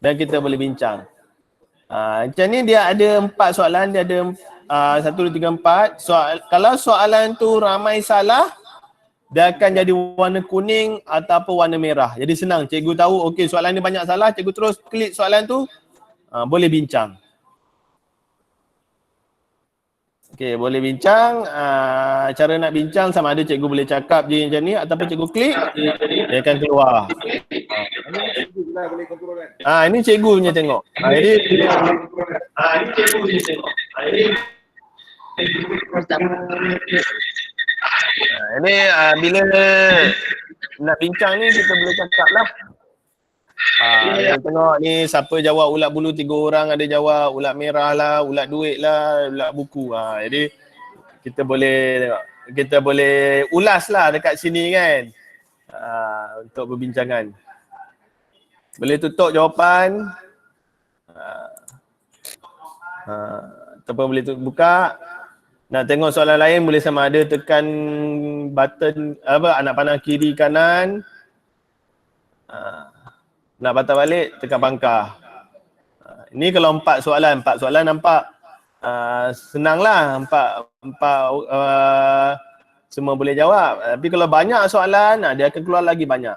dan kita boleh bincang. Macam ni dia ada 4 soalan, dia ada 1, 2, 3, 4. Kalau soalan tu ramai salah, dia akan jadi warna kuning ataupun warna merah. Jadi senang, cikgu tahu okey soalan ni banyak salah, cikgu terus klik soalan tu, boleh bincang. Okey, boleh bincang. Cara nak bincang sama ada cikgu boleh cakap je macam ni ataupun cikgu klik, dia akan keluar. Ini cikgu punya tengok. Jadi ini cikgu punya tengok. Ini bila nak bincang ni kita boleh cakap lah. Tengok ni siapa jawab ulat bulu 3 orang ada jawab, ulat merah lah, ulat duit lah, ulat buku. Jadi kita boleh ulas lah dekat sini kan. Untuk perbincangan. Boleh tutup jawapan. Ataupun boleh buka. Nak tengok soalan lain boleh sama ada tekan button anak panah kiri kanan. Nak patah balik, tekan pangkah. Ini kalau 4 soalan nampak senang lah. Empat semua boleh jawab. Tapi kalau banyak soalan, dia akan keluar lagi banyak.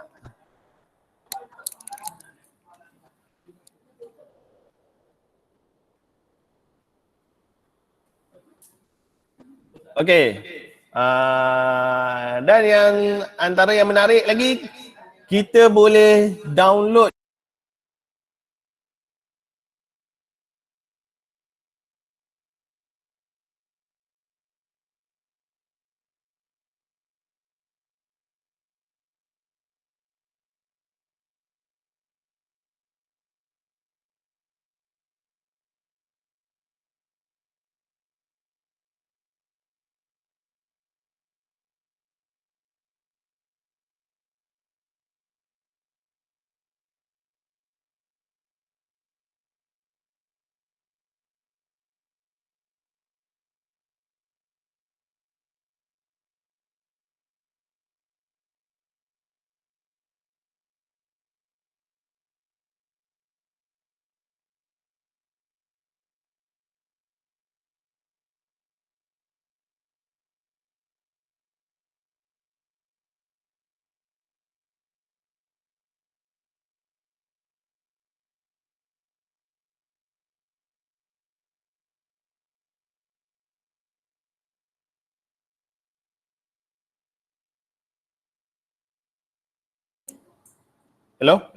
Okey. Dan yang antara yang menarik lagi, kita boleh download Hello?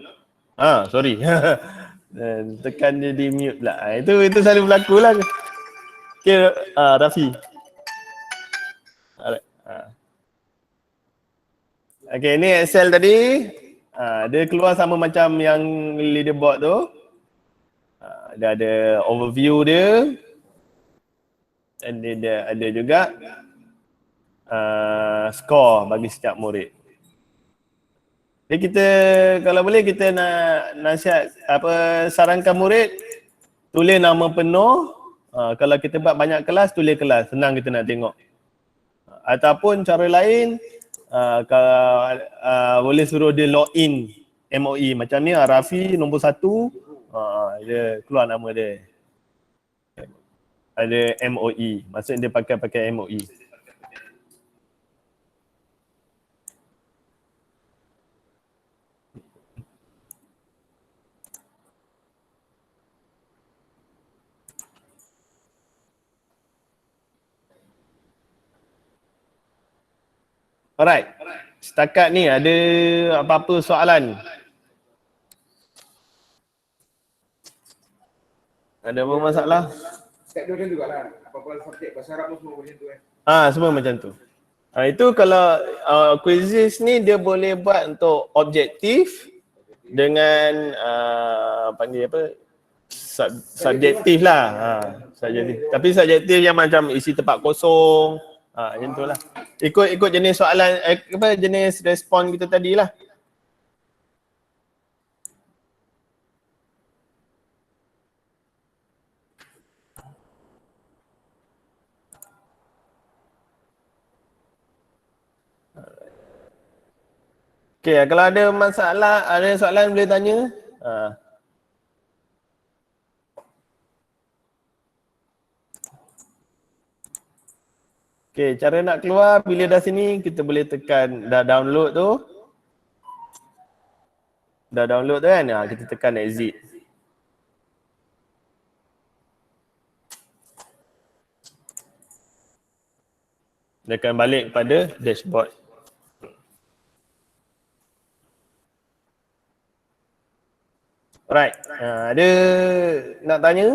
Sorry. Tekan dia di mute pula. Itu selalu berlaku lah. Okay, Rafi. Alright. Okay, ni Excel tadi. Dia keluar sama macam yang leaderboard tu. Dia ada overview dia. Dan dia ada juga skor bagi setiap murid. Jadi kita kalau boleh kita nak nasihat sarankan murid tulis nama penuh. Kalau kita buat banyak kelas, tulis kelas, senang kita nak tengok. Ataupun cara lain kalau boleh suruh dia login MOE macam ni, Rafi nombor 1, dia keluar nama dia. Ada MOE, maksudnya dia pakai MOE. Alright, setakat ni ada apa-apa soalan? Ada apa masalah? Step dia macam tu lah. Apa-apa subjek bahasa Arab pun semua macam tu Semua macam tu. Itu kalau quizzes ni dia boleh buat untuk objektif dengan panggil apa? Subjektif lah. Subjektif. Tapi subjektif yang macam isi tempat kosong. Macam tu lah. Ikut jenis soalan, jenis respon kita tadi lah. Okay, kalau ada masalah, ada soalan boleh tanya. Okay, cara nak keluar bila dah sini kita boleh tekan dah download tu. Dah download tu kan, kita tekan exit. Dia akan balik kepada dashboard. Alright, ada nak tanya?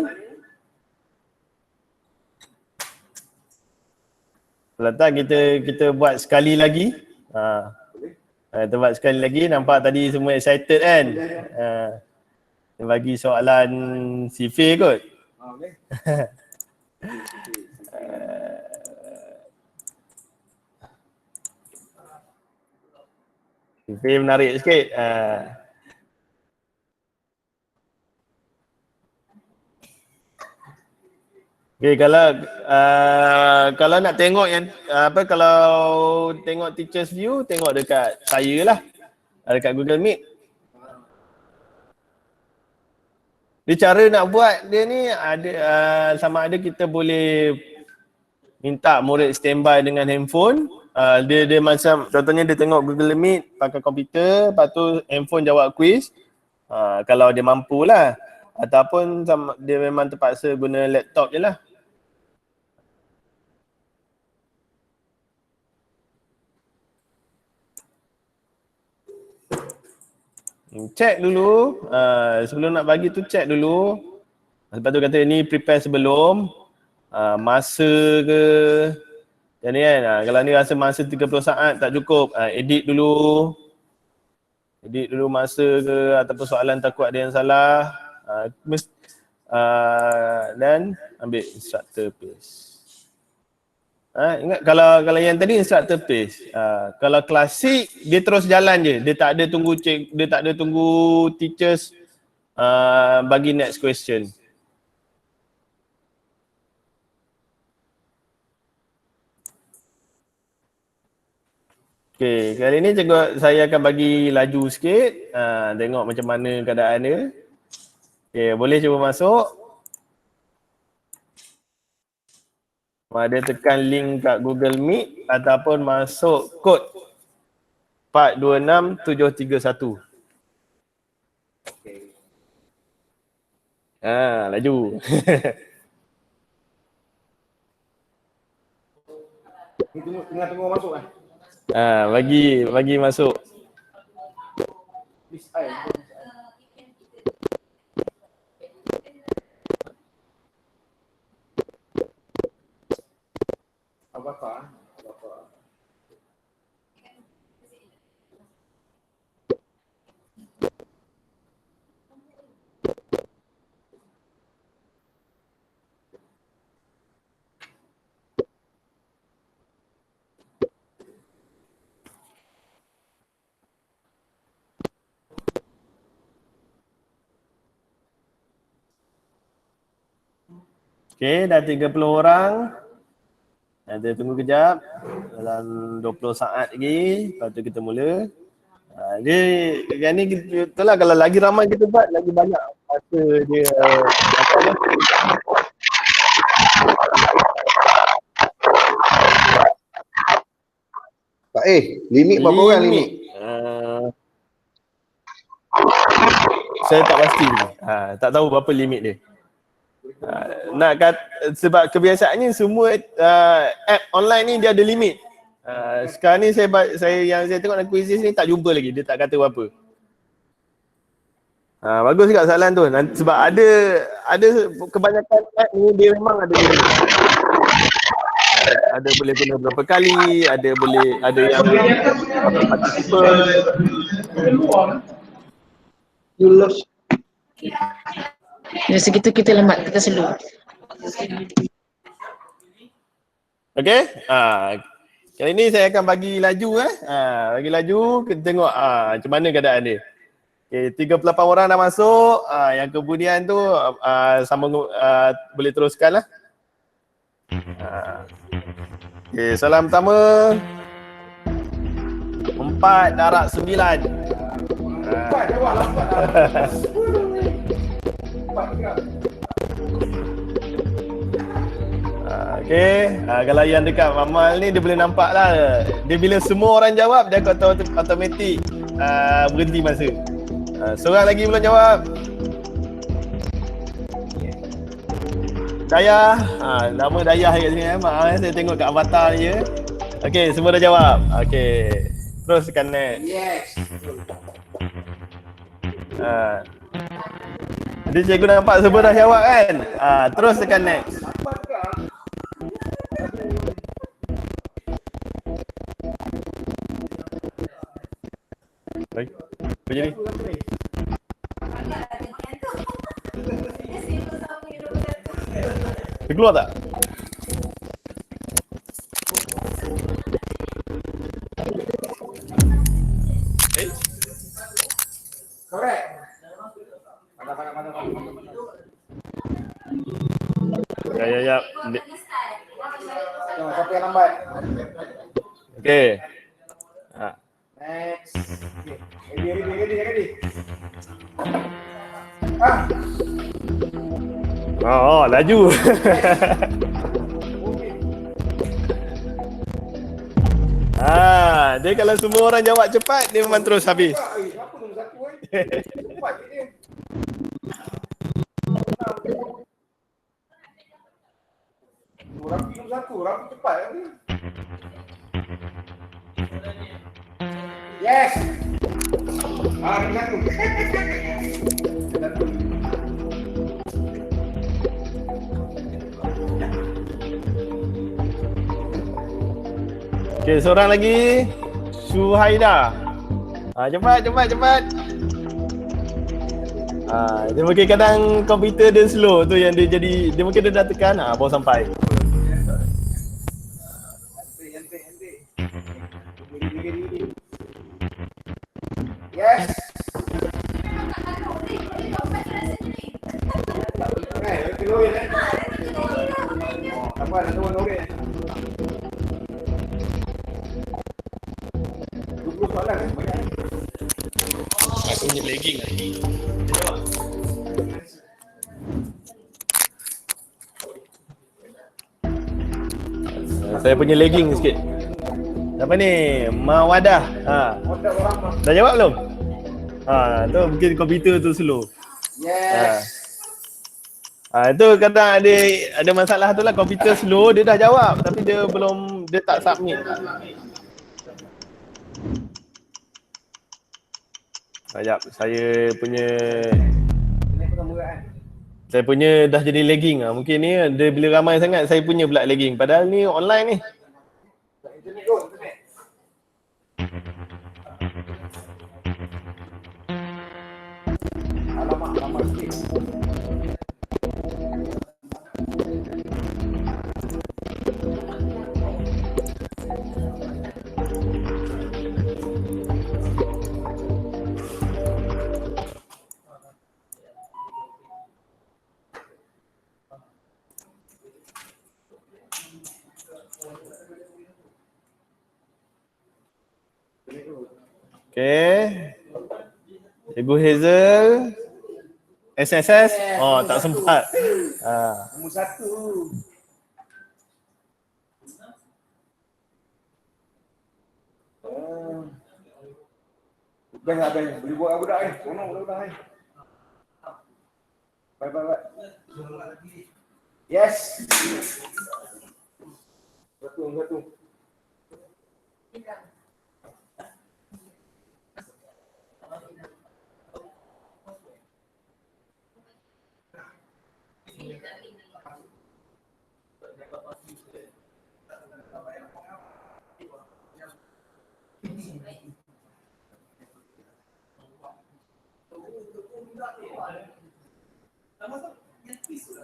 Kalau tak kita buat sekali lagi. Kita buat sekali lagi, nampak tadi semua excited kan? Dia bagi soalan sifir kot. Okay. Sifir menarik sikit. Okay, kalau nak tengok yang kalau tengok teacher's view, tengok dekat saya lah. Dekat Google Meet. Dia cara nak buat dia ni ada sama ada kita boleh minta murid standby dengan handphone. Dia macam contohnya dia tengok Google Meet pakai komputer, lepas tu handphone jawab quiz. Kalau dia mampu lah. Ataupun dia memang terpaksa guna laptop je lah. Check dulu, sebelum nak bagi tu check dulu. Lepas tu kata ni prepare sebelum, masa ke, macam ni kan. Kalau ni rasa masa 30 saat tak cukup, edit dulu masa ke, ataupun soalan takut ada yang salah. Dan ambil instructor paste. Ingat kalau yang tadi instructor paste, kalau klasik dia terus jalan je, dia tak ada tunggu teachers bagi next question. Okay, kali ni cikgu saya akan bagi laju sikit, tengok macam mana keadaan dia. Okay, boleh cuba masuk. Ada tekan link kat Google Meet ataupun masuk kod 426731. Laju. Ni tengah masuk kan? Bagi masuk. Please, I. Avatar. Okay, dah 30 orang. Kita tunggu kejap. Dalam 20 saat lagi. Lepas tu kita mula. Dia ni itulah kalau lagi ramai kita buat, lagi banyak masa dia. Tak limit berapa orang limit? Saya tak pasti. Tak tahu berapa limit dia. Sebab kebiasaannya semua app online ni dia ada limit. Sekarang ni saya tengok dalam quizzes ni tak jumpa lagi, dia tak kata apa. Bagus juga soalan tu. Sebab ada kebanyakan app ni dia memang ada limit. Ada boleh guna berapa kali, ada yang participant. You lost. Dari segitu kita lambat, kita slow. Okay, kali ni saya akan bagi laju bagi laju, kita tengok macam mana keadaan dia. Okay, 38 orang dah masuk, yang kemudian tu sambung, boleh teruskan lah. Okay, soalan pertama 4 darab 9. Jawab lambat. Okay, kalau yang dekat Mamal ni dia boleh nampak lah. Dia bila semua orang jawab, dia akan automatik berhenti masa. Seorang lagi belum jawab. Dayah, nama Dayah kat sini. Maaf saya tengok kat avatar ni je. Okay, semua dah jawab. Okay, terus tekan next. Yes. Jadi cikgu nampak semua dah jawab kan? Terus tekan next. Baik, apa jadi? Dia keluar tak? Correct. Ya. Siapa yang lambat? Okay. Next. Okay. Ready. Oh, laju. Dia kalau semua orang jawab cepat, dia memang terus habis. Apa nombor satu cepat je dia. Rafi nombor satu, Rafi cepat kan dia. Yes. Nombor satu. Okey, seorang lagi. Suhaida. Cepat. Dia mungkin kadang komputer dia slow tu yang dia jadi, dia mungkin dia dah tekan, baru sampai. Yes. Apa ada tuan orang? 20 soalan banyak. Aku punya lagging lagi. Saya punya lagging sikit. Apa ni? Mawadah. Dah jawab belum? Tu mungkin komputer tu slow. Yes. Itu kadang ada masalah tu lah, komputer slow, dia dah jawab tapi dia tak submit. Sekejap, saya punya dah jadi lagging lah. Mungkin ni dia bila ramai sangat saya punya pula lagging. Padahal ni online ni. Alamak sikit. Okay. Ibu Hazel. SSS? Oh, tak sempat. Nombor satu. Best. Boleh buat budak ni. Tolong budak ni. Bye. Yes. Satu.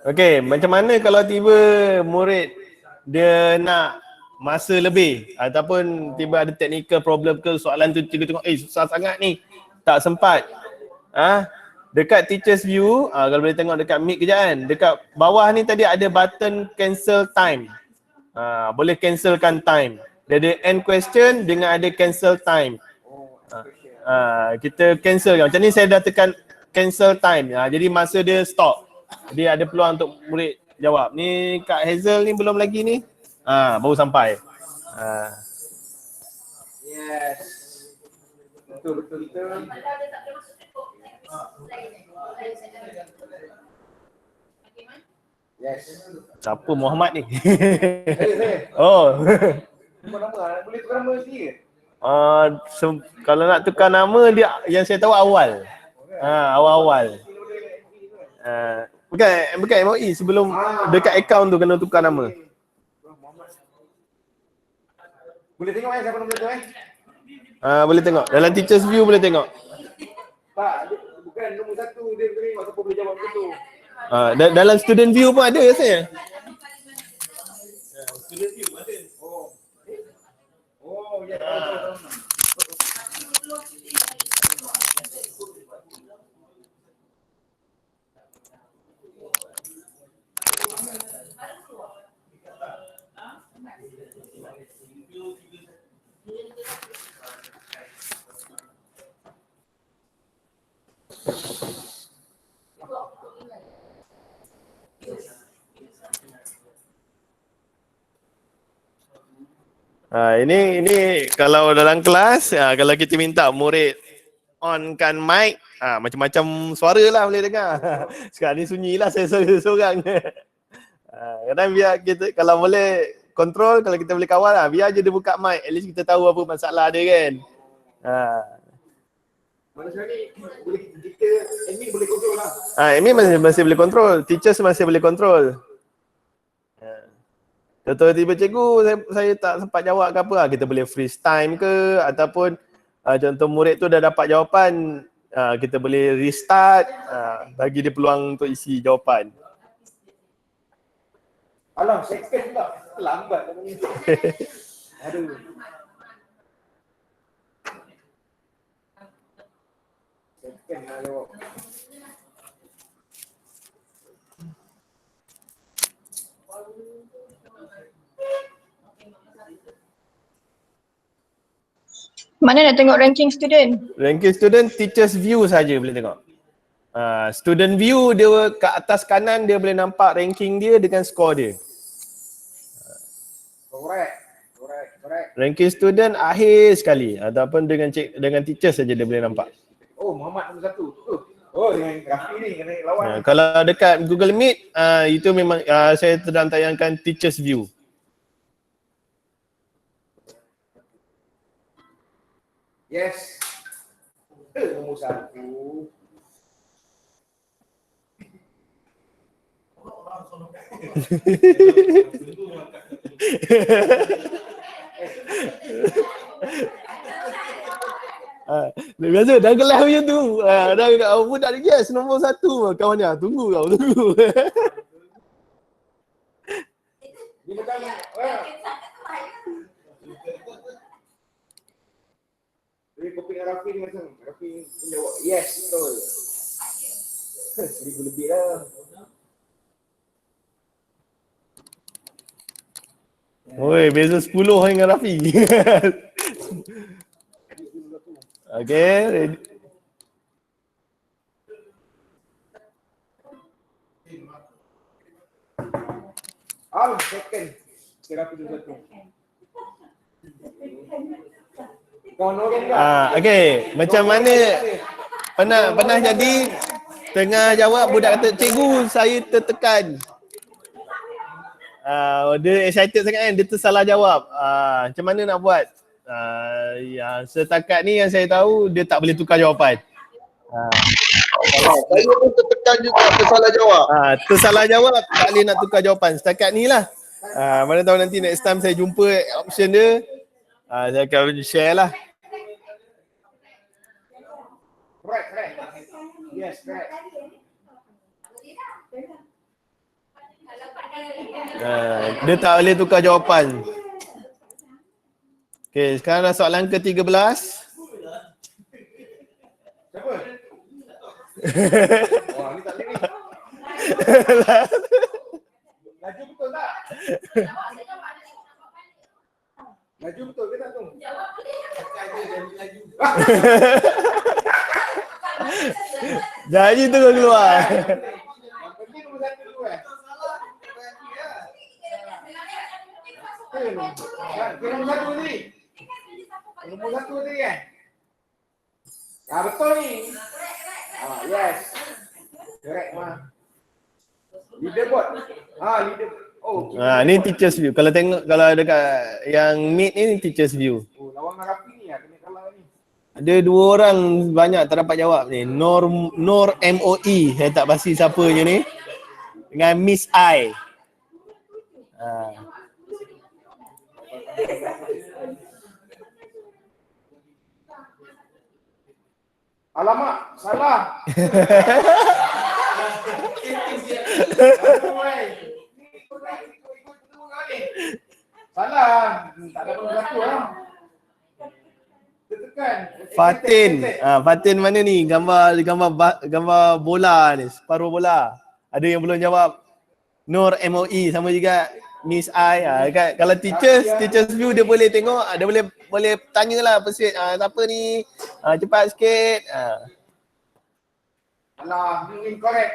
Okey, macam mana kalau tiba murid dia nak masa lebih ataupun tiba ada technical problem ke, soalan tu tiba tengok susah sangat ni, tak sempat. Dekat teachers view, kalau boleh tengok dekat mic kejap kan, dekat bawah ni tadi ada button cancel time. Boleh cancelkan time. Dia ada end question dengan ada cancel time. Kita cancel kan. Macam ni saya dah tekan cancel time. Jadi masa dia stop. Jadi ada peluang untuk murid jawab. Ni Kak Hazel ni belum lagi ni. Baru sampai. Yes. Betul. Yes. Siapa Muhammad ni? Saya. Oh. Nama boleh tukar nama sendiri ke? Kalau nak tukar nama dia yang saya tahu awal. Awal-awal. Bukan MOE sebelum dekat akaun tu kena tukar nama. Boleh tengok siapa nombor tu Boleh tengok. Dalam teachers view boleh tengok. Tak, bukan nombor satu dia tengok siapa boleh jawab betul. Dalam student view pun ada rasanya. Student view ada. Oh, ya. Ini kalau dalam kelas, kalau kita minta murid onkan mic, macam-macam suara lah boleh dengar. Sekarang ni sunyi lah saya seorang-seorang. Kadang biar kita, kalau boleh kontrol, kalau kita boleh kawal lah, biar je dia buka mic, at least kita tahu apa masalah dia kan. Mana sekarang ni boleh kita admin boleh kontrol lah. Admin masih boleh kontrol, teachers masih boleh kontrol. Contoh tiba cikgu saya tak sempat jawab ke apa, kita boleh freeze time ke, ataupun contoh murid tu dah dapat jawapan, kita boleh restart, bagi dia peluang untuk isi jawapan. Alah, second pula. Lambat dah ni. Aduh. Second nak jawab. Mana nak tengok ranking student? Ranking student, teachers view saja boleh tengok. Student view dia kat atas kanan dia boleh nampak ranking dia dengan skor dia. Correct. Ranking student akhir sekali ataupun dengan teacher saja dia boleh nampak. Oh, Muhammad nombor 1. Oh, dengan Rafi ni kena lawan. Kalau dekat Google Meet, itu memang saya sedang tayangkan teachers view. Yes. Nombor 1. Biasa dah kelas macam tu. Dah budak dia yes nombor 1. Kawan dia tunggu. Ni bukan Jadi kopi dengan Rafi ni macam Rafi pun jawab yes betul. 1000 lebih lah. Oi, beza 10 dengan Rafi. Okay, ready. Second. Rafi tu satu. Kawan orang tak? Okay, macam mana pernah jadi tengah jawab budak kata cikgu saya tertekan. Dia excited sangat kan, dia tersalah jawab. Macam mana nak buat? Yang setakat ni yang saya tahu dia tak boleh tukar jawapan. Saya pun tertekan juga tersalah jawab. Tersalah jawab tak boleh nak tukar jawapan. Setakat ni lah. Mana tahu nanti next time saya jumpa option dia, saya akan share lah. Correct. Yes, correct. Dia tak boleh tukar jawapan. Okay, sekarang dah soalan ke-13. Siapa? Wah, ni tak boleh ni. Laju betul tak? Laju betul ke tak tu? Jadi tu keluar. Yang penting nombor 1 dulu nombor 1 tadi. Nombor 1 tadi kan? Betul ni. Yes. Correct mah. Leaderboard. Leaderboard. Oh. Ni teachers view. Kalau tengok, kalau dekat yang Meet ni teachers view. Oh, lawan Rafi ni kena kalah ni. Ada 2 orang banyak tak dapat jawab ni. Nur MOE. Saya tak pasti siapa je ni. Dengan Miss I. Alamak, salah. Salah. Tak ada nombor 1 lah. Tekan. Fatin mana ni? Gambar bola ni, separuh bola. Ada yang belum jawab. Nur MOE sama juga Miss I. Kalau teachers view dia boleh tengok, dia boleh tanyalah persuade siapa ni? Cepat sikit. Alah, ini correct.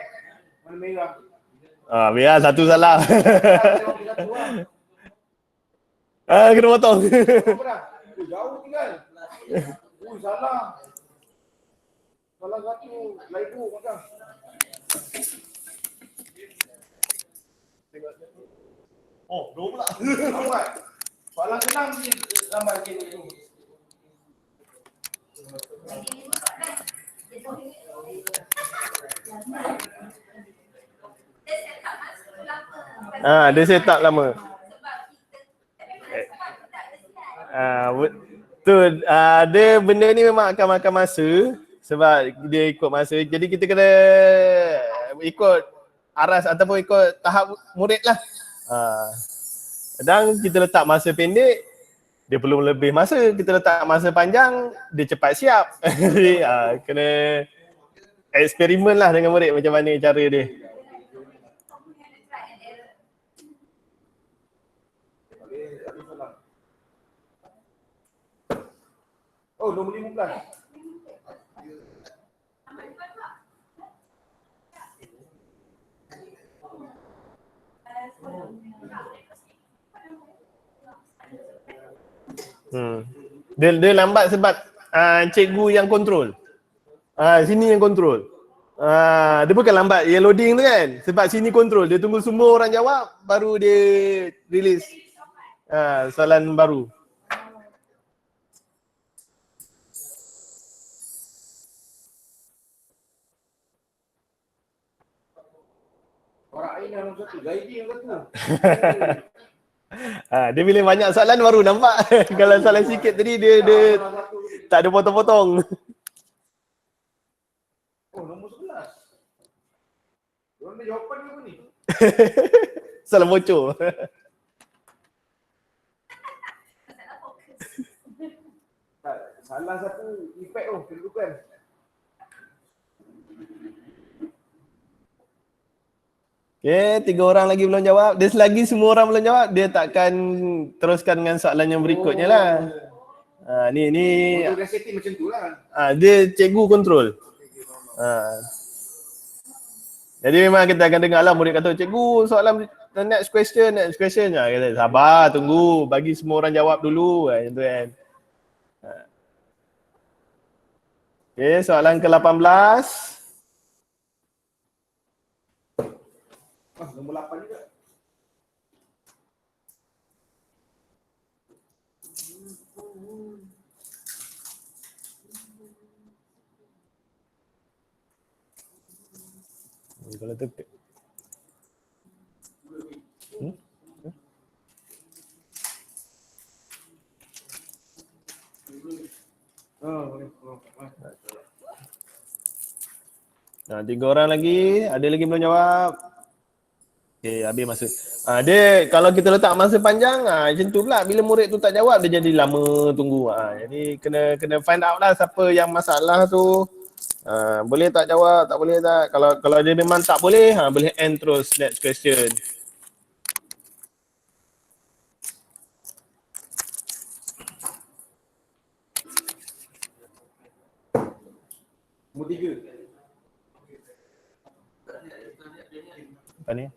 Mana merah. Biar satu salah. Kena potong. Berapa dah? Jauh tinggal. Salah. Salah satu. Laibu macam. Oh, 2 pula. Lambat. Soalan senang ni lambat sikit tu. Dia set up lama. Dia benda ni memang akan makan masa sebab dia ikut masa. Jadi kita kena ikut aras ataupun ikut tahap murid lah. Kadang kita letak masa pendek, dia perlu lebih masa. Kita letak masa panjang, dia cepat siap. Jadi kena eksperimen lah dengan murid macam mana cara dia. Oh, nombor 15. Dia lambat sebab cikgu yang kontrol. Sini yang kontrol. Dia bukan lambat yang loading tu kan. Sebab sini kontrol. Dia tunggu semua orang jawab baru dia release soalan baru. Orang lain yang nombor 1. Zaidi yang satu. Dia bila banyak soalan baru nampak. Kalau soalan sikit tadi dia tak ada potong-potong. Oh, nombor 11. Diorang ada jawapan ke apa ni? Soalan bocor. Salah satu efek tu, kedudukan. Okay, 3 orang lagi belum jawab. Dia selagi semua orang belum jawab, dia takkan teruskan dengan soalan yang berikutnya lah. Ni Dia setting macam tu lah. dia cikgu kontrol. Jadi memang kita akan dengar lah murid kata, cikgu soalan next question. Kata, sabar, tunggu, bagi semua orang jawab dulu. Macam tu kan. Okay, soalan ke-18. Nombor 8 juga. Kalau tu Boleh. 3 orang lagi, ada lagi belum jawab. Okay, habis masa. Dia kalau kita letak masa panjang, macam tu pula. Bila murid tu tak jawab, dia jadi lama tunggu. Jadi kena find out lah siapa yang masalah tu. Boleh tak jawab, tak boleh tak. Kalau dia memang tak boleh, boleh end terus next question. Nombor 3. Apa ni?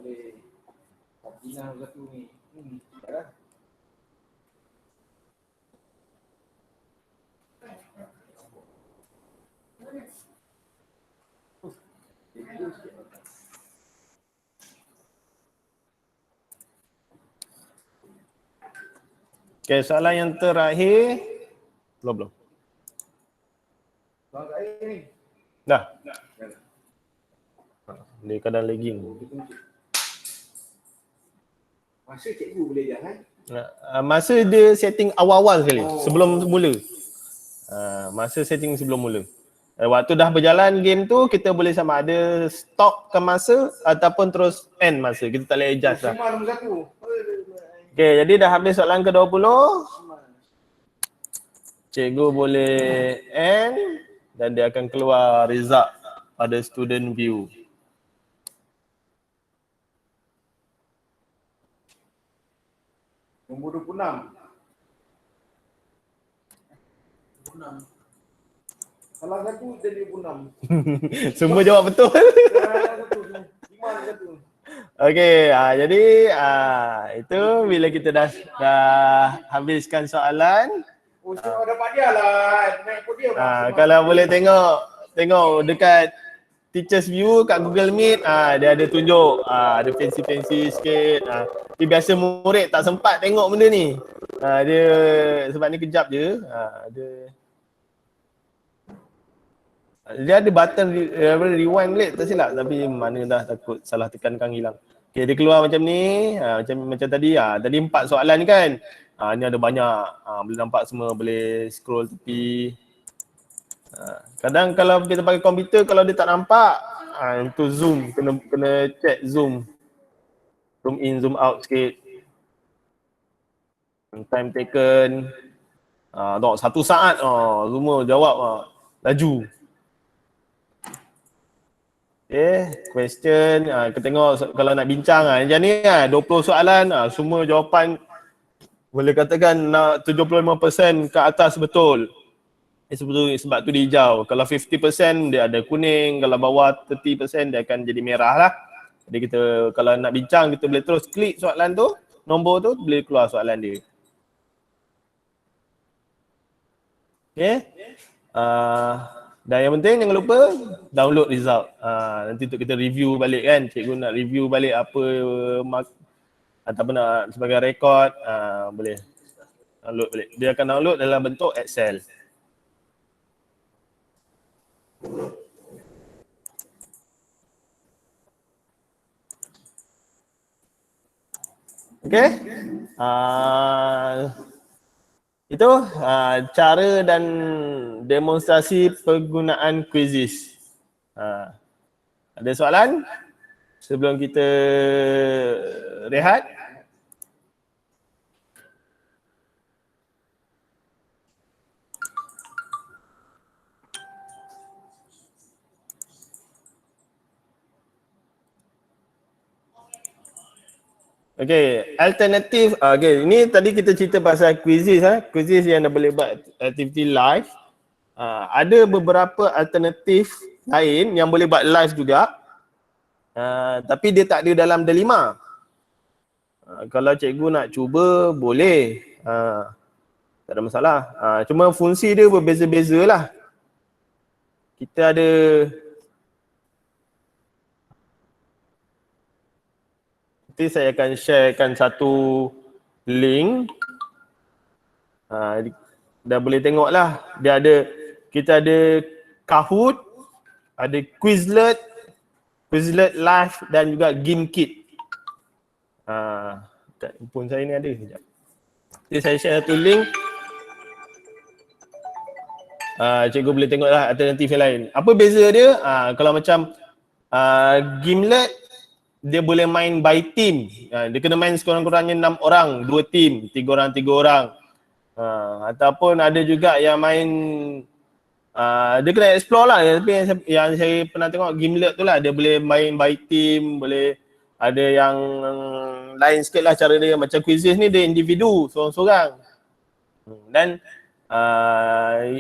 Boleh. Kabina satu ni. Dah. Okay, soalan yang terakhir. Belum. Soalan terakhir ni. Dah. Dia kadang lagging. Masa cikgu boleh jalan. Masa dia setting awal-awal sekali, sebelum mula. Masa setting sebelum mula. Waktu dah berjalan game tu, kita boleh sama ada stopkan masa ataupun terus end masa. Kita tak boleh adjust lah. Semua nombor 1. Okay, jadi dah habis soalan ke-20. Cikgu boleh end dan dia akan keluar result pada student view. Nombor 26. Salah satu jadi 26. Semua jawab betul. Salah satu. 5 satu. Okey, jadi itu bila kita dah habiskan soalan. Oh, so dapat dia lah. Naik podium. Kalau boleh tengok dekat teachers view kat Google Meet, dia ada tunjuk, ada fancy-fancy sikit. Tapi biasa murid tak sempat tengok benda ni. Dia sebab ni kejap je. Dia ada button rewind balik tak silap, tapi mana dah takut salah tekan kan hilang. Okay, dia keluar macam ni, macam tadi. Tadi 4 soalan kan. Ni ada banyak, boleh nampak semua, boleh scroll tepi. Kadang kalau kita pakai komputer, kalau dia tak nampak, untuk zoom, kena check zoom. Zoom in, zoom out sikit. Time taken. Tengok 1 saat, semua jawab laju. Okay, question, kita tengok kalau nak bincang macam ni 20 soalan, semua jawapan boleh katakan 75% ke atas betul. Sebab tu dia hijau. Kalau 50% dia ada kuning, kalau bawah 30% dia akan jadi merah lah. Jadi kita kalau nak bincang kita boleh terus klik soalan tu, nombor tu boleh keluar soalan dia. Okay. Dan yang penting jangan lupa download result. Nanti untuk kita review balik kan. Cikgu nak review balik apa ataupun nak sebagai rekod, boleh download balik. Dia akan download dalam bentuk Excel. Okay. Itu cara dan demonstrasi penggunaan quizzes. Ada soalan sebelum kita rehat? Okay, alternatif. Okay, ini tadi kita cerita pasal quizzes. Quizzes yang dah boleh buat aktiviti live. Ada beberapa alternatif lain yang boleh buat live juga. Tapi dia tak ada dalam D5. Kalau cikgu nak cuba, boleh. Tak ada masalah. Cuma fungsi dia berbeza-beza lah. Kita ada saya akan sharekan satu link. Dah boleh tengok lah. Kita ada Kahoot, ada Quizlet Live dan juga GameKit. Kat handphone saya ni ada. Sekejap. Jadi saya share satu link. Cikgu boleh tengok lah alternatif yang lain. Apa beza dia? Kalau macam Gimlet, dia boleh main by team. Dia kena main sekurang-kurangnya 6 orang, 2 team, 3 orang, 3 orang. Ataupun ada juga yang main, dia kena explore lah. Tapi yang saya pernah tengok Gimlet tu lah, dia boleh main by team, boleh ada yang lain sikit lah cara dia. Macam quizzes ni dia individu, seorang-seorang. Dan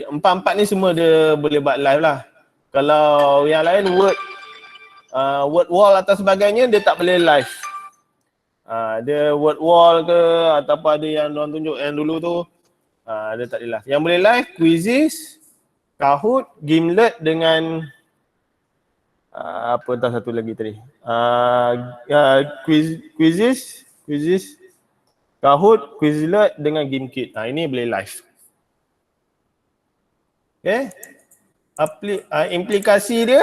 empat-empat ni semua dia boleh buat live lah. Kalau yang lain word wall atau sebagainya dia tak boleh live. Dia word wall ke ataupun ada yang diorang tunjuk yang dulu tu, dia tak boleh live. Yang boleh live quizzes, Kahoot, Gimlet dengan apa entah satu lagi tadi. Quizzes, Kahoot, Quizlet dengan GameKit. Ini boleh live. Okay. Implikasi dia,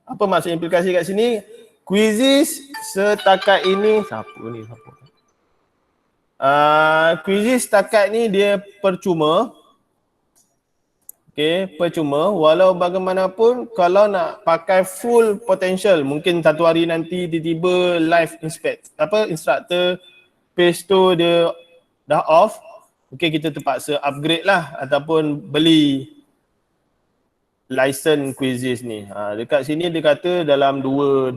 apa maksud implikasi kat sini? Quizzes setakat ini, quizzes setakat ni dia percuma. Okay, percuma. Walau bagaimanapun kalau nak pakai full potential, mungkin satu hari nanti tiba-tiba live instructor space tu dia dah off, mungkin kita terpaksa upgrade lah ataupun beli license Quizzes ni. Dekat sini dia kata dalam $2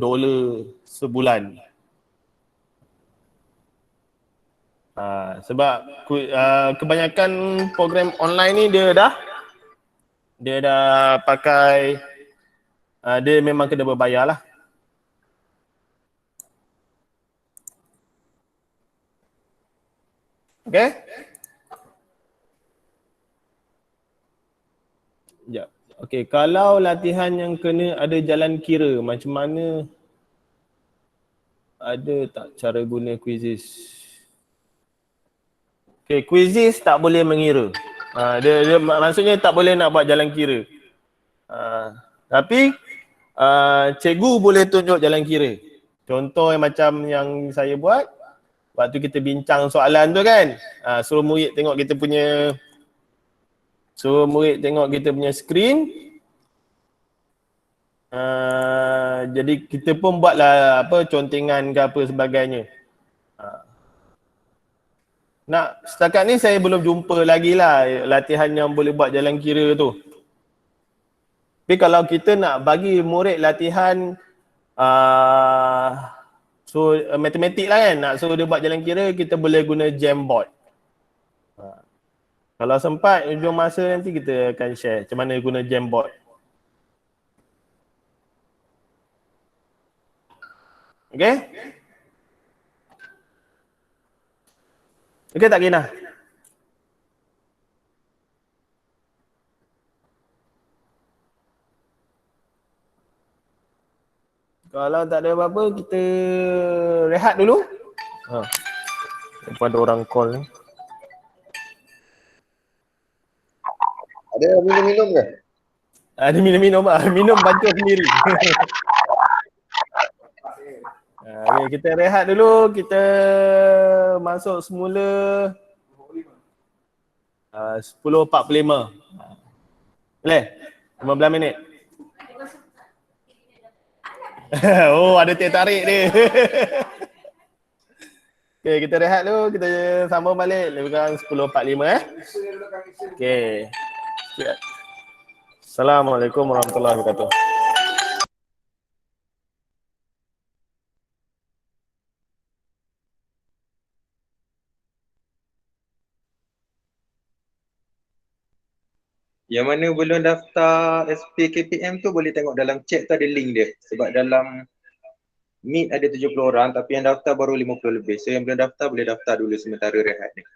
sebulan. Sebab kebanyakan program online ni dia dah pakai, dia memang kena berbayar lah. Okay? Sekejap. Okay, kalau latihan yang kena ada jalan kira, macam mana, ada tak cara guna Quizzes? Okay, Quizzes tak boleh mengira. Dia maksudnya tak boleh nak buat jalan kira. Tapi cikgu boleh tunjuk jalan kira. Contoh yang macam yang saya buat, waktu kita bincang soalan tu kan, suruh murid tengok kita punya screen. Jadi kita pun buatlah contengan ke apa sebagainya. Setakat ni saya belum jumpa lagi lah latihan yang boleh buat jalan kira tu. Tapi kalau kita nak bagi murid latihan matematik lah kan, nak suruh dia buat jalan kira, kita boleh guna Jamboard. Kalau sempat hujung masa nanti kita akan share macam mana guna Jamboard. Okay? Okay tak Gina? Kalau tak ada apa-apa, kita rehat dulu. Ada orang call ni. Ada minum-minum ke? Ada minum-minum minum bantu sendiri. Okay, kita rehat dulu, kita masuk semula 10.45. Boleh? 15 minit. Oh, ada teh tarik dia. Okay, kita rehat dulu, kita sambung balik lebih kurang 10.45 Okay. Assalamualaikum warahmatullahi wabarakatuh. Yang mana belum daftar SPKPM tu boleh tengok dalam chat tu ada link dia. Sebab dalam Meet ada 70 orang tapi yang daftar baru 50 lebih. So yang belum daftar boleh daftar dulu sementara rehat ni.